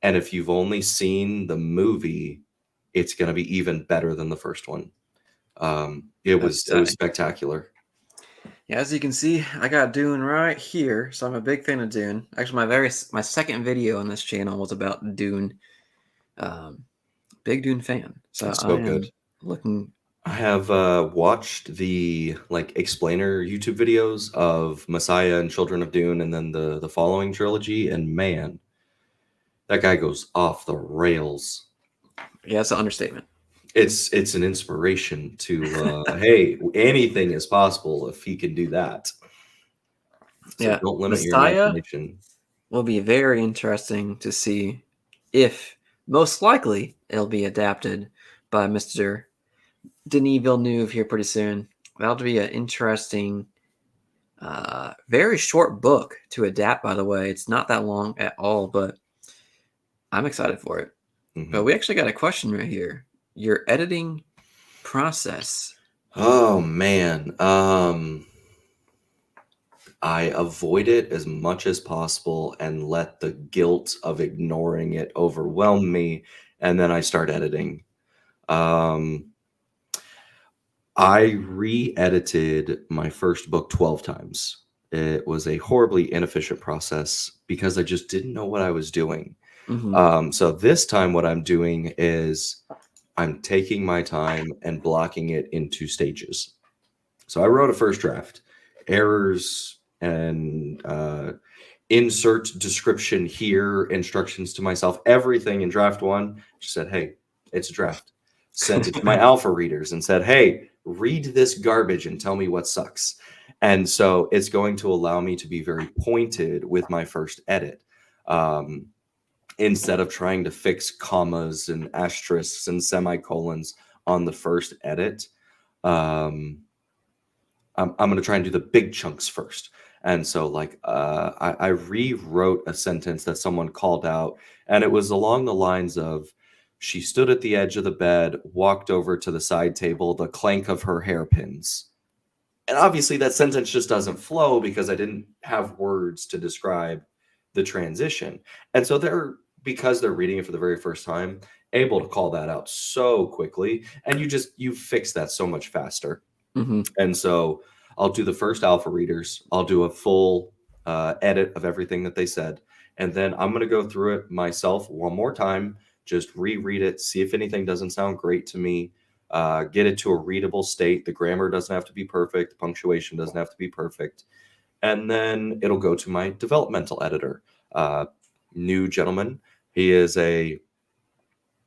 And if you've only seen the movie, it's going to be even better than the first one. It was spectacular. Yeah, as you can see, I got Dune right here, so I'm a big fan of Dune. Actually, my second video on this channel was about Dune. Big Dune fan. So It's so good. Looking. I have watched the explainer YouTube videos of Messiah and Children of Dune, and then the following trilogy, and man, that guy goes off the rails. Yeah, that's an understatement. It's an inspiration to hey, anything is possible if he can do that. So yeah, don't limit your Messiah imagination. Will be very interesting to see if, most likely, it'll be adapted by Mr. Denis Villeneuve here pretty soon. That'll be an interesting, very short book to adapt, by the way. It's not that long at all, but I'm excited for it. But we actually got a question right here. Your editing process. Oh, man. I avoid it as much as possible and let the guilt of ignoring it overwhelm me, and then I start editing. I re-edited my first book 12 times. It was a horribly inefficient process because I just didn't know what I was doing. So this time what I'm doing is I'm taking my time and blocking it into stages. So I wrote a first draft, errors and insert description here, instructions to myself, everything in draft 1. Just said, hey, it's a draft. Sent it to my alpha readers and said, hey, read this garbage and tell me what sucks. And so it's going to allow me to be very pointed with my first edit. Instead of trying to fix commas and asterisks and semicolons on the first edit, I'm going to try and do the big chunks first. And so I rewrote a sentence that someone called out, and it was along the lines of, she stood at the edge of the bed, walked over to the side table, the clank of her hairpins. And obviously that sentence just doesn't flow because I didn't have words to describe the transition. And so because they're reading it for the very first time, able to call that out so quickly, and you fix that so much faster. And so I'll do the first alpha readers. I'll do a full edit of everything that they said. And then I'm going to go through it myself one more time, Just reread it, see if anything doesn't sound great to me. Get it to a readable state. The grammar doesn't have to be perfect. The punctuation doesn't have to be perfect. And then it'll go to my developmental editor. New gentleman. He is a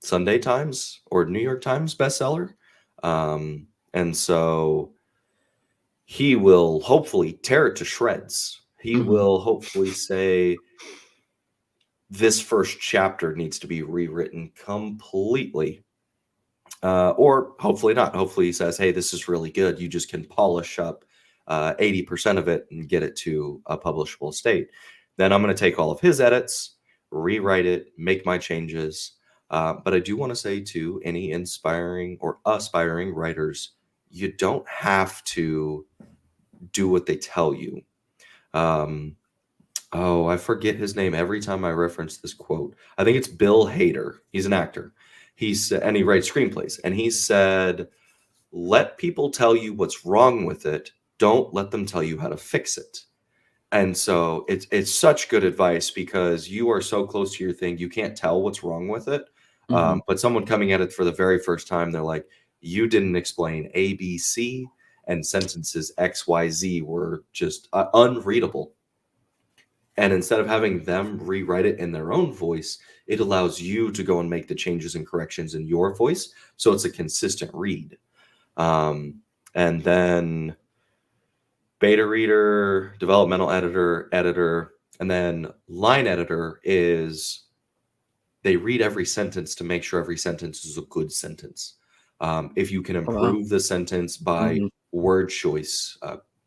Sunday Times or New York Times bestseller. And so he will hopefully tear it to shreds. He will hopefully say, this first chapter needs to be rewritten completely. Or hopefully not. Hopefully he says, hey, this is really good. You just can polish up 80% of it and get it to a publishable state. Then I'm going to take all of his edits, rewrite it, make my changes. But I do want to say to any inspiring or aspiring writers, you don't have to do what they tell you. I forget his name every time I reference this quote. I think it's Bill Hader. He's an actor. And he writes screenplays. And he said, let people tell you what's wrong with it. Don't let them tell you how to fix it. And so it's such good advice, because you are so close to your thing, you can't tell what's wrong with it. But someone coming at it for the very first time, they're like, you didn't explain A, B, C, and sentences X, Y, Z were just unreadable. And instead of having them rewrite it in their own voice, it allows you to go and make the changes and corrections in your voice. So it's a consistent read. And then beta reader, developmental editor, and then line editor is they read every sentence to make sure every sentence is a good sentence. If you can improve the sentence by word choice,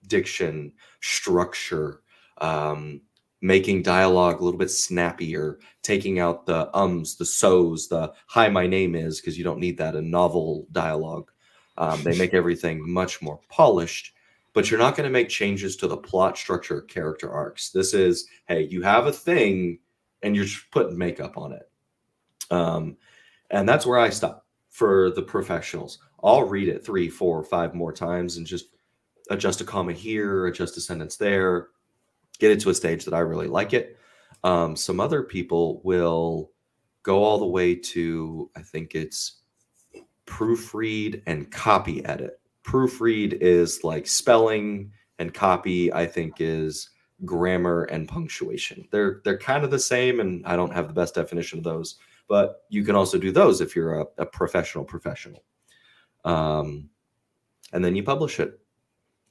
diction, structure, making dialogue a little bit snappier, taking out the ums, the so's, the hi, my name is, because you don't need that in novel dialogue. They make everything much more polished, but you're not going to make changes to the plot structure, character arcs. This is, hey, you have a thing and you're just putting makeup on it. And that's where I stop for the professionals. I'll read it 3, 4, 5 more times and just adjust a comma here, adjust a sentence there, get it to a stage that I really like it. Some other people will go all the way to, I think it's proofread and copy edit. Proofread is like spelling, and copy, I think, is grammar and punctuation. They're kind of the same, and I don't have the best definition of those, but you can also do those if you're a professional. And then you publish it.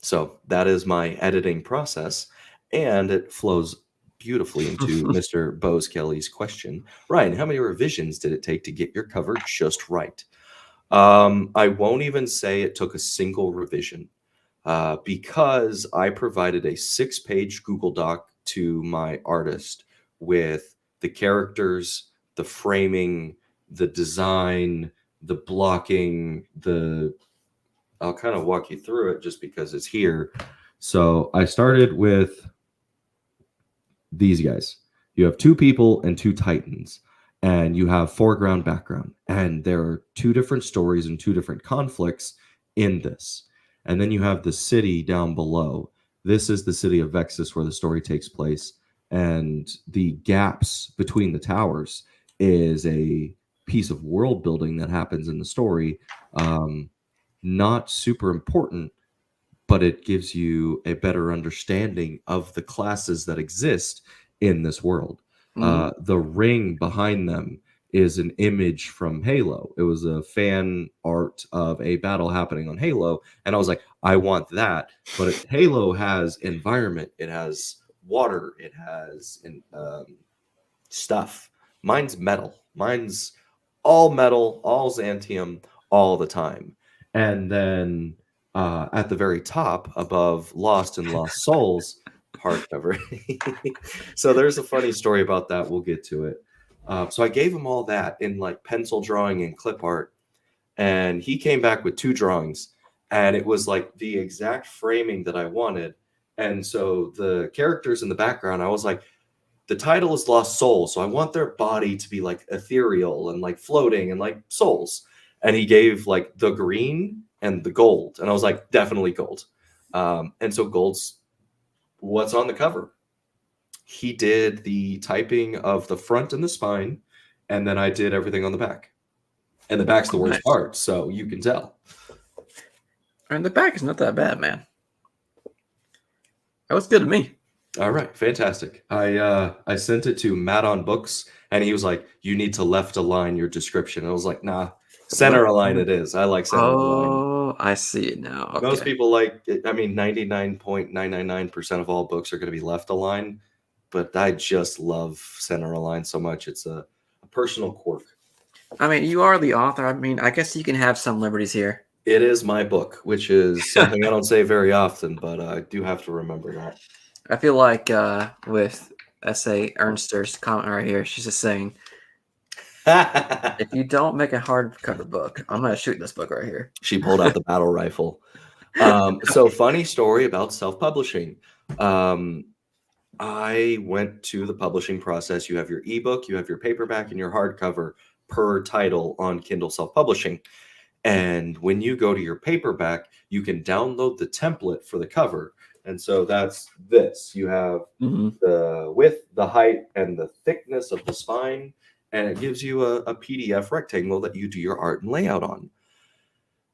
So that is my editing process. And it flows beautifully into Mr. Bose Kelly's question. Ryan, how many revisions did it take to get your cover just right? I won't even say it took a single revision, because I provided a 6-page Google Doc to my artist with the characters, the framing, the design, the blocking, I'll kind of walk you through it just because it's here. So I started with these guys. You have 2 people and 2 titans, and you have foreground, background, and there are 2 different stories and 2 different conflicts in this. And then you have the city down below. This is the city of Vexus where the story takes place, and the gaps between the towers is a piece of world building that happens in the story. Not super important, but it gives you a better understanding of the classes that exist in this world. The ring behind them is an image from Halo. It was a fan art of a battle happening on Halo, and I was like, I want that. But Halo has environment, it has water, it has stuff. Mine's metal. Mine's all metal, all Xantium, all the time. And then at the very top, above Lost and Lost Souls hardcover. So there's a funny story about that. We'll get to it. So I gave him all that in like pencil drawing and clip art, and he came back with 2 drawings, and it was like the exact framing that I wanted. And so the characters in the background, I was like, the title is Lost Souls, so I want their body to be like ethereal and like floating and like souls. And he gave like the green and the gold, and I was like, definitely gold. And so gold's what's on the cover. He did the typing of the front and the spine, and then I did everything on the back. And the back's the worst Nice. part, so you can tell. And the back is not that bad, man. That was good to me. All right, fantastic. I sent it to Matt on Books, and he was like, "You need to left align your description." I was like, "Nah, center align it is. I like center align." Oh, I see it now. Most Okay. people like it. I mean, 99.999% of all books are going to be left align, but I just love center align so much. It's a personal quirk. I mean, you are the author. I mean, I guess you can have some liberties here. It is my book, which is something I don't say very often, but I do have to remember that. I feel like with S.A. Ernster's comment right here, she's just saying, if you don't make a hardcover book, I'm going to shoot this book right here. She pulled out the battle rifle. So funny story about self-publishing. I went to the publishing process. You have your ebook, you have your paperback, and your hardcover per title on Kindle self-publishing. And when you go to your paperback, you can download the template for the cover. And so that's this. You have the width, the height, and the thickness of the spine. And it gives you a PDF rectangle that you do your art and layout on.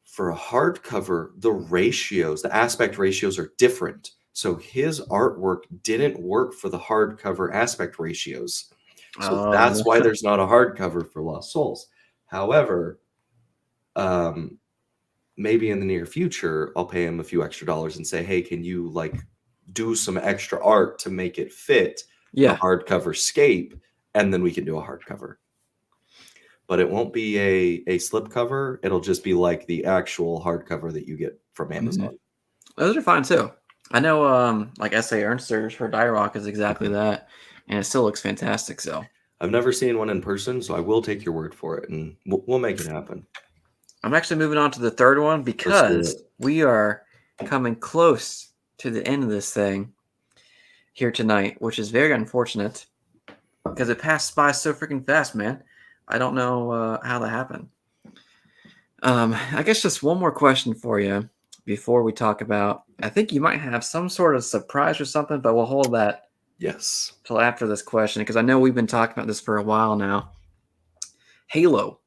For a hardcover, the ratios, the aspect ratios are different. So his artwork didn't work for the hardcover aspect ratios. So that's why there's not a hardcover for Lost Souls. However, maybe in the near future, I'll pay him a few extra dollars and say, hey, can you like do some extra art to make it fit the hardcover scape? And then we can do a hardcover. But it won't be a slipcover. It'll just be like the actual hardcover that you get from Amazon. Those are fine too. I know like S.A. Ernster's, her Die Rock is exactly that. And it still looks fantastic. So I've never seen one in person, so I will take your word for it, and we'll make it happen. I'm actually moving on to the third one because we are coming close to the end of this thing here tonight, which is very unfortunate because it passed by so freaking fast, man. I don't know how that happened. I guess just one more question for you before we talk about, I think you might have some sort of surprise or something, but we'll hold that till after this question because I know we've been talking about this for a while now. Halo,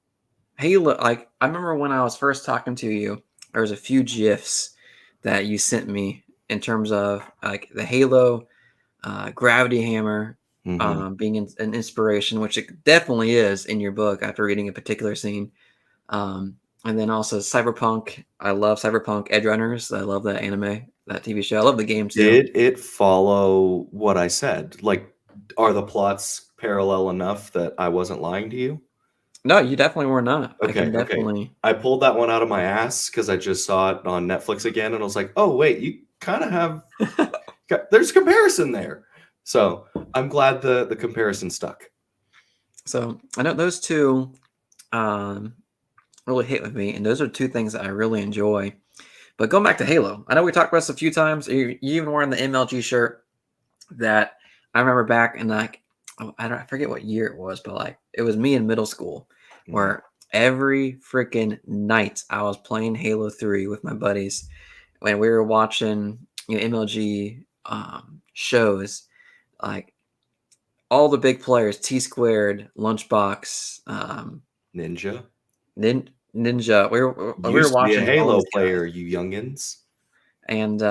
like I remember when I was first talking to you, there was a few GIFs that you sent me in terms of like the Halo gravity hammer being an inspiration, which it definitely is in your book after reading a particular scene. And then also Cyberpunk. I love Cyberpunk Edge Runners. I love that anime, that TV show. I love the game too. Did it follow what I said? Like, are the plots parallel enough that I wasn't lying to you? No, you definitely were not. Okay. I pulled that one out of my ass because I just saw it on Netflix again, and I was like, oh, wait, you kind of have... There's a comparison there. So I'm glad the comparison stuck. So I know those two really hit with me, and those are two things that I really enjoy. But going back to Halo, I know we talked about this a few times. You even wearing the MLG shirt that I remember back in like, I forget what year it was, but like it was me in middle school where every freaking night I was playing Halo 3 with my buddies when we were watching MLG shows, like all the big players, T Squared, Lunchbox, Ninja. Ninja. We were watching be a Halo player, you youngins. And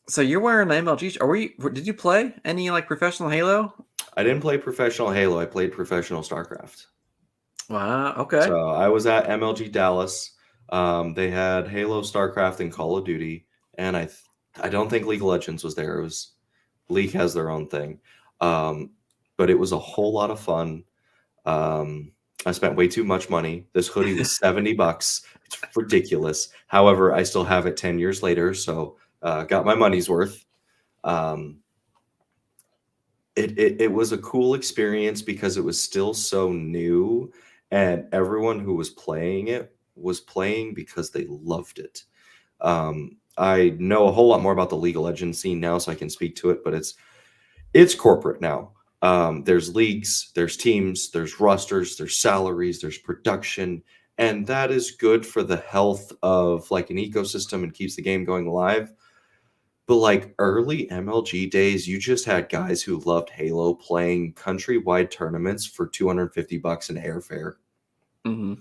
so you're wearing the MLG. Did you play any like professional Halo? I didn't play professional Halo. I played professional StarCraft. Wow. Okay. So I was at MLG Dallas. They had Halo, StarCraft, and Call of Duty, and I don't think League of Legends was there. It was League has their own thing, but it was a whole lot of fun. I spent way too much money. This hoodie was $70. It's ridiculous. However, I still have it 10 years later, so got my money's worth. It was a cool experience because it was still so new, and everyone who was playing it was playing because they loved it. I know a whole lot more about the League of Legends scene now, so I can speak to it, but it's corporate now. There's leagues, there's teams, there's rosters, there's salaries, there's production, and that is good for the health of like an ecosystem and keeps the game going live. But like early MLG days, you just had guys who loved Halo playing countrywide tournaments for $250 in airfare. Mm-hmm.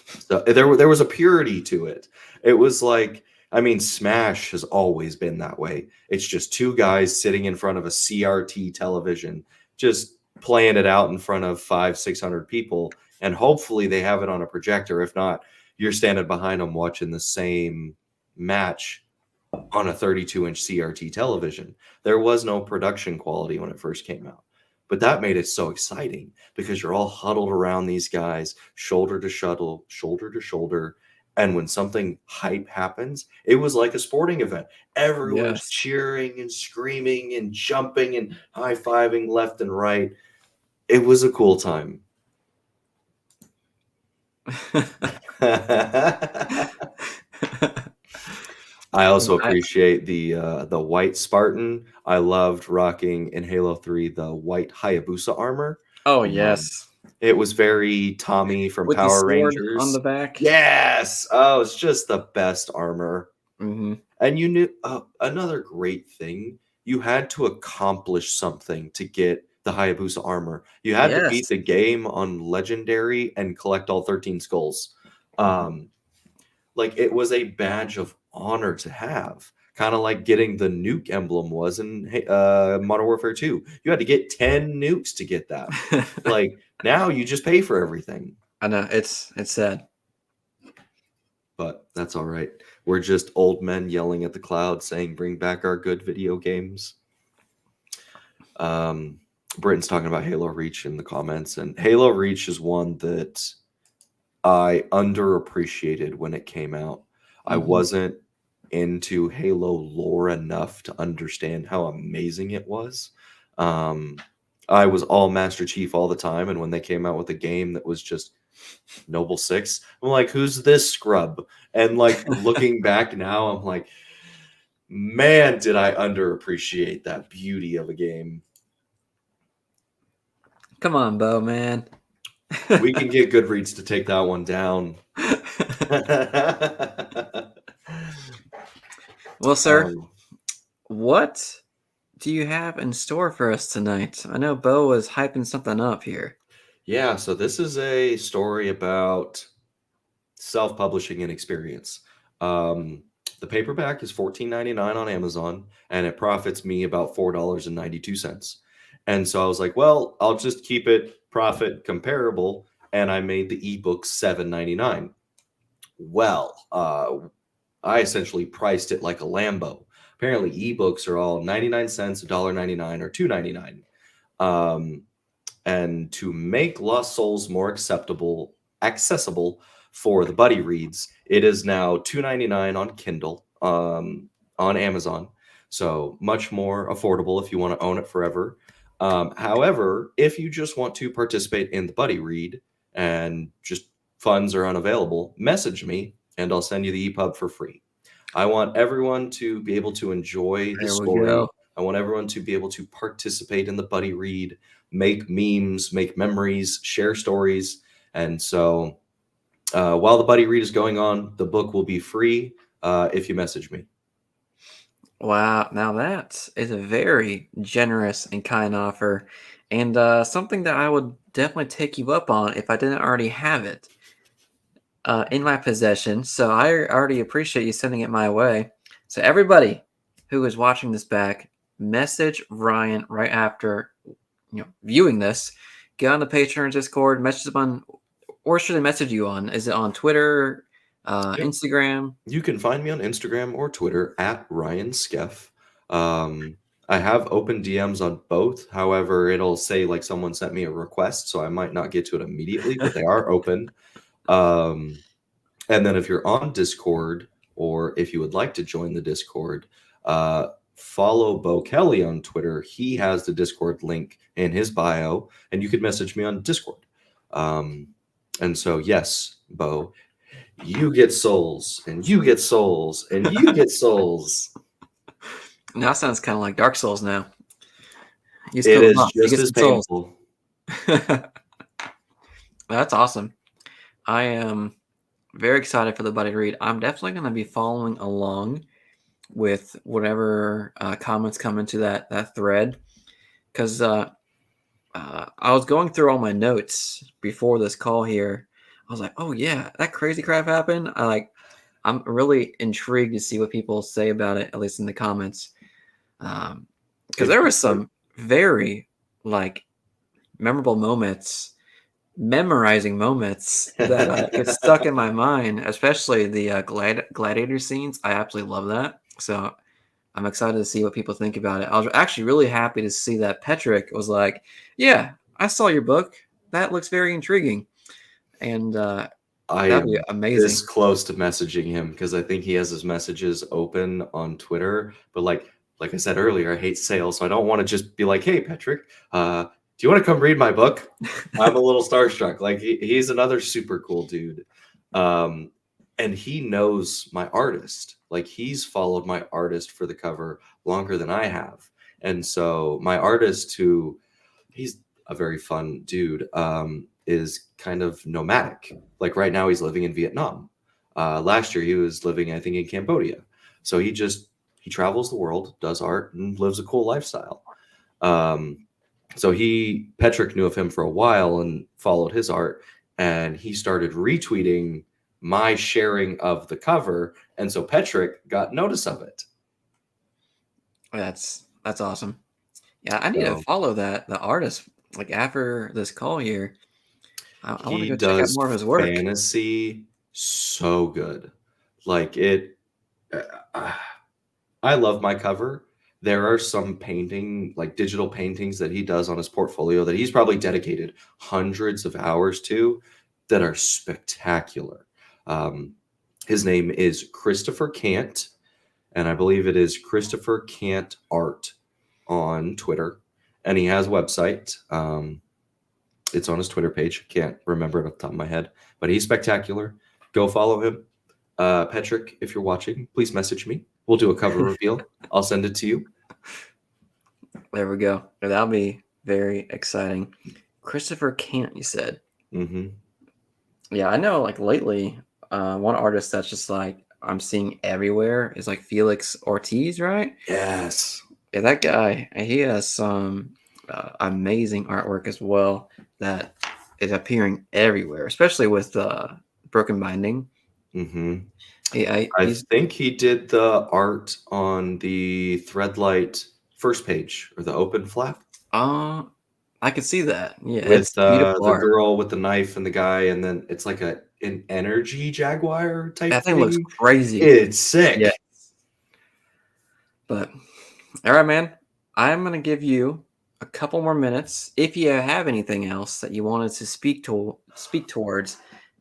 So there was a purity to it. It was like, I mean, Smash has always been that way. It's just two guys sitting in front of a CRT television, just playing it out in front of 500-600 people, and hopefully they have it on a projector. If not, you're standing behind them watching the same match on a 32-inch CRT television. There was no production quality when it first came out. But that made it so exciting because you're all huddled around these guys, shoulder to shoulder to shoulder. And when something hype happens, it was like a sporting event. Everyone's Yes. cheering and screaming and jumping and high-fiving left and right. It was a cool time. I also appreciate the white Spartan. I loved rocking in Halo 3 the white Hayabusa armor. Oh, yes. It was very Tommy from With the Power sword on Rangers. the back. Yes. Oh, it's just the best armor. Mm-hmm. And you knew another great thing, you had to accomplish something to get the Hayabusa armor. You had to beat Yes. the game on Legendary and collect all 13 skulls. Like it was a badge of honor to have. Kind of like getting the nuke emblem was in Modern Warfare 2. You had to get 10 nukes to get that. Like now you just pay for everything. I know, it's sad. But that's all right. We're just old men yelling at the cloud saying, bring back our good video games. Britton's talking about Halo Reach in the comments, and Halo Reach is one that I underappreciated when it came out. I wasn't into Halo lore enough to understand how amazing it was. I was all Master Chief all the time, and when they came out with a game that was just Noble 6, I'm like, who's this scrub? And like looking back now, I'm like, man, did I underappreciate that beauty of a game. Come on, Bo, man. We can get Goodreads to take that one down. Well, sir, what do you have in store for us tonight? I know Bo was hyping something up here. Yeah, so this is a story about self-publishing and experience. The paperback is $14.99 on Amazon, and it profits me about $4.92. And so I was like, well, I'll just keep it profit comparable, and I made the ebook $7.99. Well, I essentially priced it like a Lambo. Apparently, ebooks are all 99 cents, $1.99, or $2.99. And to make Lost Souls more accessible for the buddy reads, it is now $2.99 on Kindle, on Amazon. So much more affordable if you want to own it forever. However, if you just want to participate in the buddy read and just funds are unavailable, message me and I'll send you the EPUB for free. I want everyone to be able to enjoy the story. I want everyone to be able to participate in the buddy read, make memes, make memories, share stories. And so while the buddy read is going on, the book will be free if you message me. Wow, now that is a very generous and kind offer, and something that I would definitely take you up on if I didn't already have it in my possession. So I already appreciate you sending it my way. So everybody who is watching this back, message Ryan right after viewing this. Get on the Patreon Discord, message them on, or should I message you on? Is it on Twitter, Instagram? You can find me on Instagram or Twitter at Ryan Skeff. I have open DMs on both. However, it'll say like someone sent me a request, so I might not get to it immediately, but they are open. And then if you're on Discord, or if you would like to join the Discord, follow Bo Kelly on Twitter. He has the Discord link in his bio, and you could message me on Discord. And so, yes, Bo, you get souls, and you get souls, and you get souls. Now that sounds kind of like Dark Souls now. It is just as painful. That's awesome. I am very excited for the buddy read. I'm definitely going to be following along. with whatever comments come into that thread, because I was going through all my notes before this call here. I was like, oh yeah, that crazy crap happened. I'm really intrigued to see what people say about it, at least in the comments. Because there was some very like memorable moments, memorizing moments that get stuck in my mind, especially the gladiator scenes. I absolutely love that. So I'm excited to see what people think about it. I was actually really happy to see that Petrick was like, "Yeah, I saw your book. That looks very intriguing," and I that'd be am this amazing. close to messaging him because I think he has his messages open on Twitter. But like I said earlier, I hate sales, so I don't want to just be like, "Hey, Patrick, do you want to come read my book?" I'm a little starstruck. Like he's another super cool dude, and he knows my artist. Like he's followed my artist for the cover longer than I have, and so my artist, who he's a very fun dude, is kind of nomadic. Like right now, he's living in Vietnam. Last year, he was living, I think, in Cambodia. So he travels the world, does art, and lives a cool lifestyle. Um, so Petrick knew of him for a while and followed his art, and he started retweeting my sharing of the cover, and so Petrick got notice of it. That's awesome. Yeah, I need to So follow the artist. Like after this call here, I want to he go check out does more of his work. fantasy so good. Like it, uh, I love my cover. There are some like digital paintings that he does on his portfolio that he's probably dedicated hundreds of hours to that are spectacular. Um, his name is Christopher Cant, and I believe it is Christopher Cant Art on Twitter. And he has a website. It's on his Twitter page. Can't remember it off the top of my head, but he's spectacular. Go follow him. Petrick, if you're watching, please message me. We'll do a cover reveal. I'll send it to you. There we go. That'll be very exciting. Christopher Cant, you said. Mm-hmm. Yeah, I know. Like lately, one artist that's just like I'm seeing everywhere is like Felix Ortiz, right? Yes. Yeah, that guy. He has some amazing artwork as well that is appearing everywhere, especially with broken binding. Mm-hmm. I He's think he did the art on the Threadlight first page or the open flap I could see that. Yeah, with it's beautiful the art. girl with the knife and the guy, and then it's like an energy jaguar type That thing looks thing. crazy. It's Yeah, sick. but all right, man. I'm gonna give you a couple more minutes. If you have anything else that you wanted to speak towards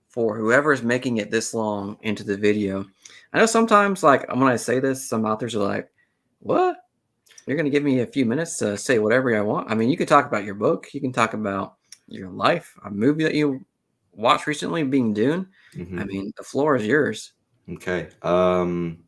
for whoever is making it this long into the video. I know sometimes, like when I say this, some authors are like, "What? You're gonna give me a few minutes to say whatever I want?" I mean, you can talk about your book. You can talk about your life, a movie that you watched recently, being Dune. I Mm-hmm. mean, the floor is yours. Okay. I'm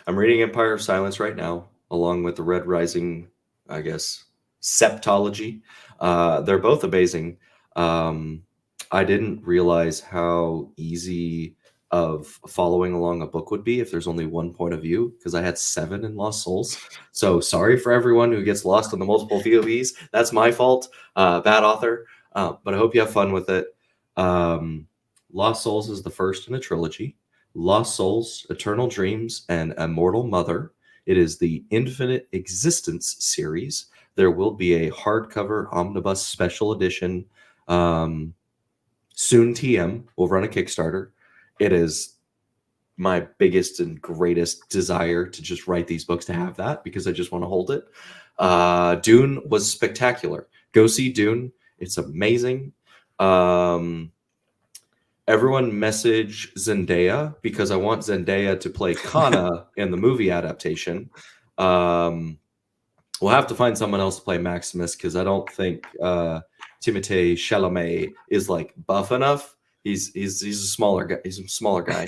reading Empire of Silence right now, along with the Red Rising, I guess, septology. They're both amazing. Um, I didn't realize how easy of following along a book would be if there's only one point of view, because I had 7 in Lost Souls. So sorry for everyone who gets lost in the multiple POVs. That's my fault. Bad author. But I hope you have fun with it. Lost Souls is the first in a trilogy. Lost Souls, Eternal Dreams, and Immortal Mother. It is the Infinite Existence series. There will be a hardcover omnibus special edition. Soon TM will run a Kickstarter. It is my biggest and greatest desire to just write these books to have that because I just want to hold it. Dune was spectacular. Go see Dune. It's amazing. Everyone message Zendaya because I want Zendaya to play Kana in the movie adaptation. We'll have to find someone else to play Maximus because I don't think Timothée Chalamet is like buff enough. He's a smaller guy. He's a smaller guy.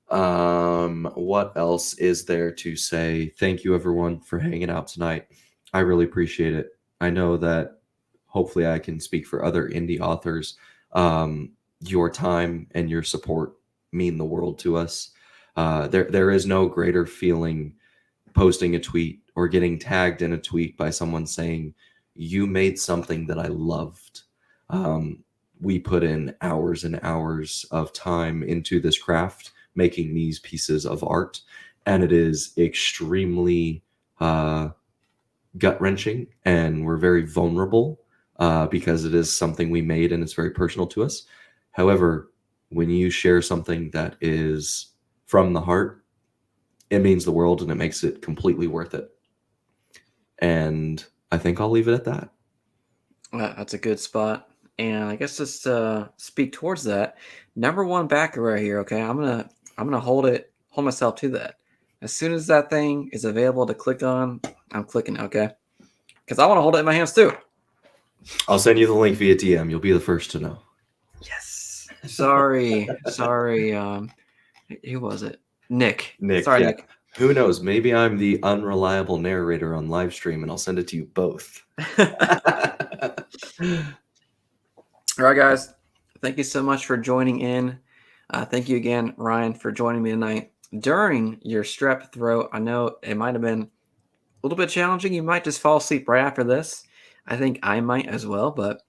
What else is there to say? Thank you everyone for hanging out tonight. I really appreciate it. I know that hopefully I can speak for other indie authors. Your time and your support mean the world to us. There is no greater feeling posting a tweet or getting tagged in a tweet by someone saying, you made something that I loved. We put in hours and hours of time into this craft, making these pieces of art, and it is extremely gut-wrenching, and we're very vulnerable because it is something we made and it's very personal to us. However, when you share something that is from the heart, it means the world and it makes it completely worth it. And I think I'll leave it at that. That's a good spot. And I guess just speak towards that. Number one backer right here. Okay, I'm gonna hold myself to that. As soon as that thing is available to click on, I'm clicking. Okay, because I want to hold it in my hands too. I'll send you the link via DM. You'll be the first to know. Yes. Sorry. Who was it? Nick. Nick, Sorry, yeah. Nick. Who knows? Maybe I'm the unreliable narrator on live stream and I'll send it to you both. All right, guys. Thank you so much for joining in. Thank you again, Ryan, for joining me tonight. During your strep throat, I know it might have been a little bit challenging. You might just fall asleep right after this. I think I might as well. But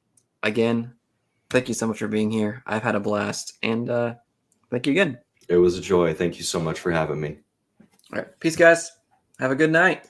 again, thank you so much for being here. I've had a blast. And thank you again. It was a joy. Thank you so much for having me. All right. Peace, guys. Have a good night.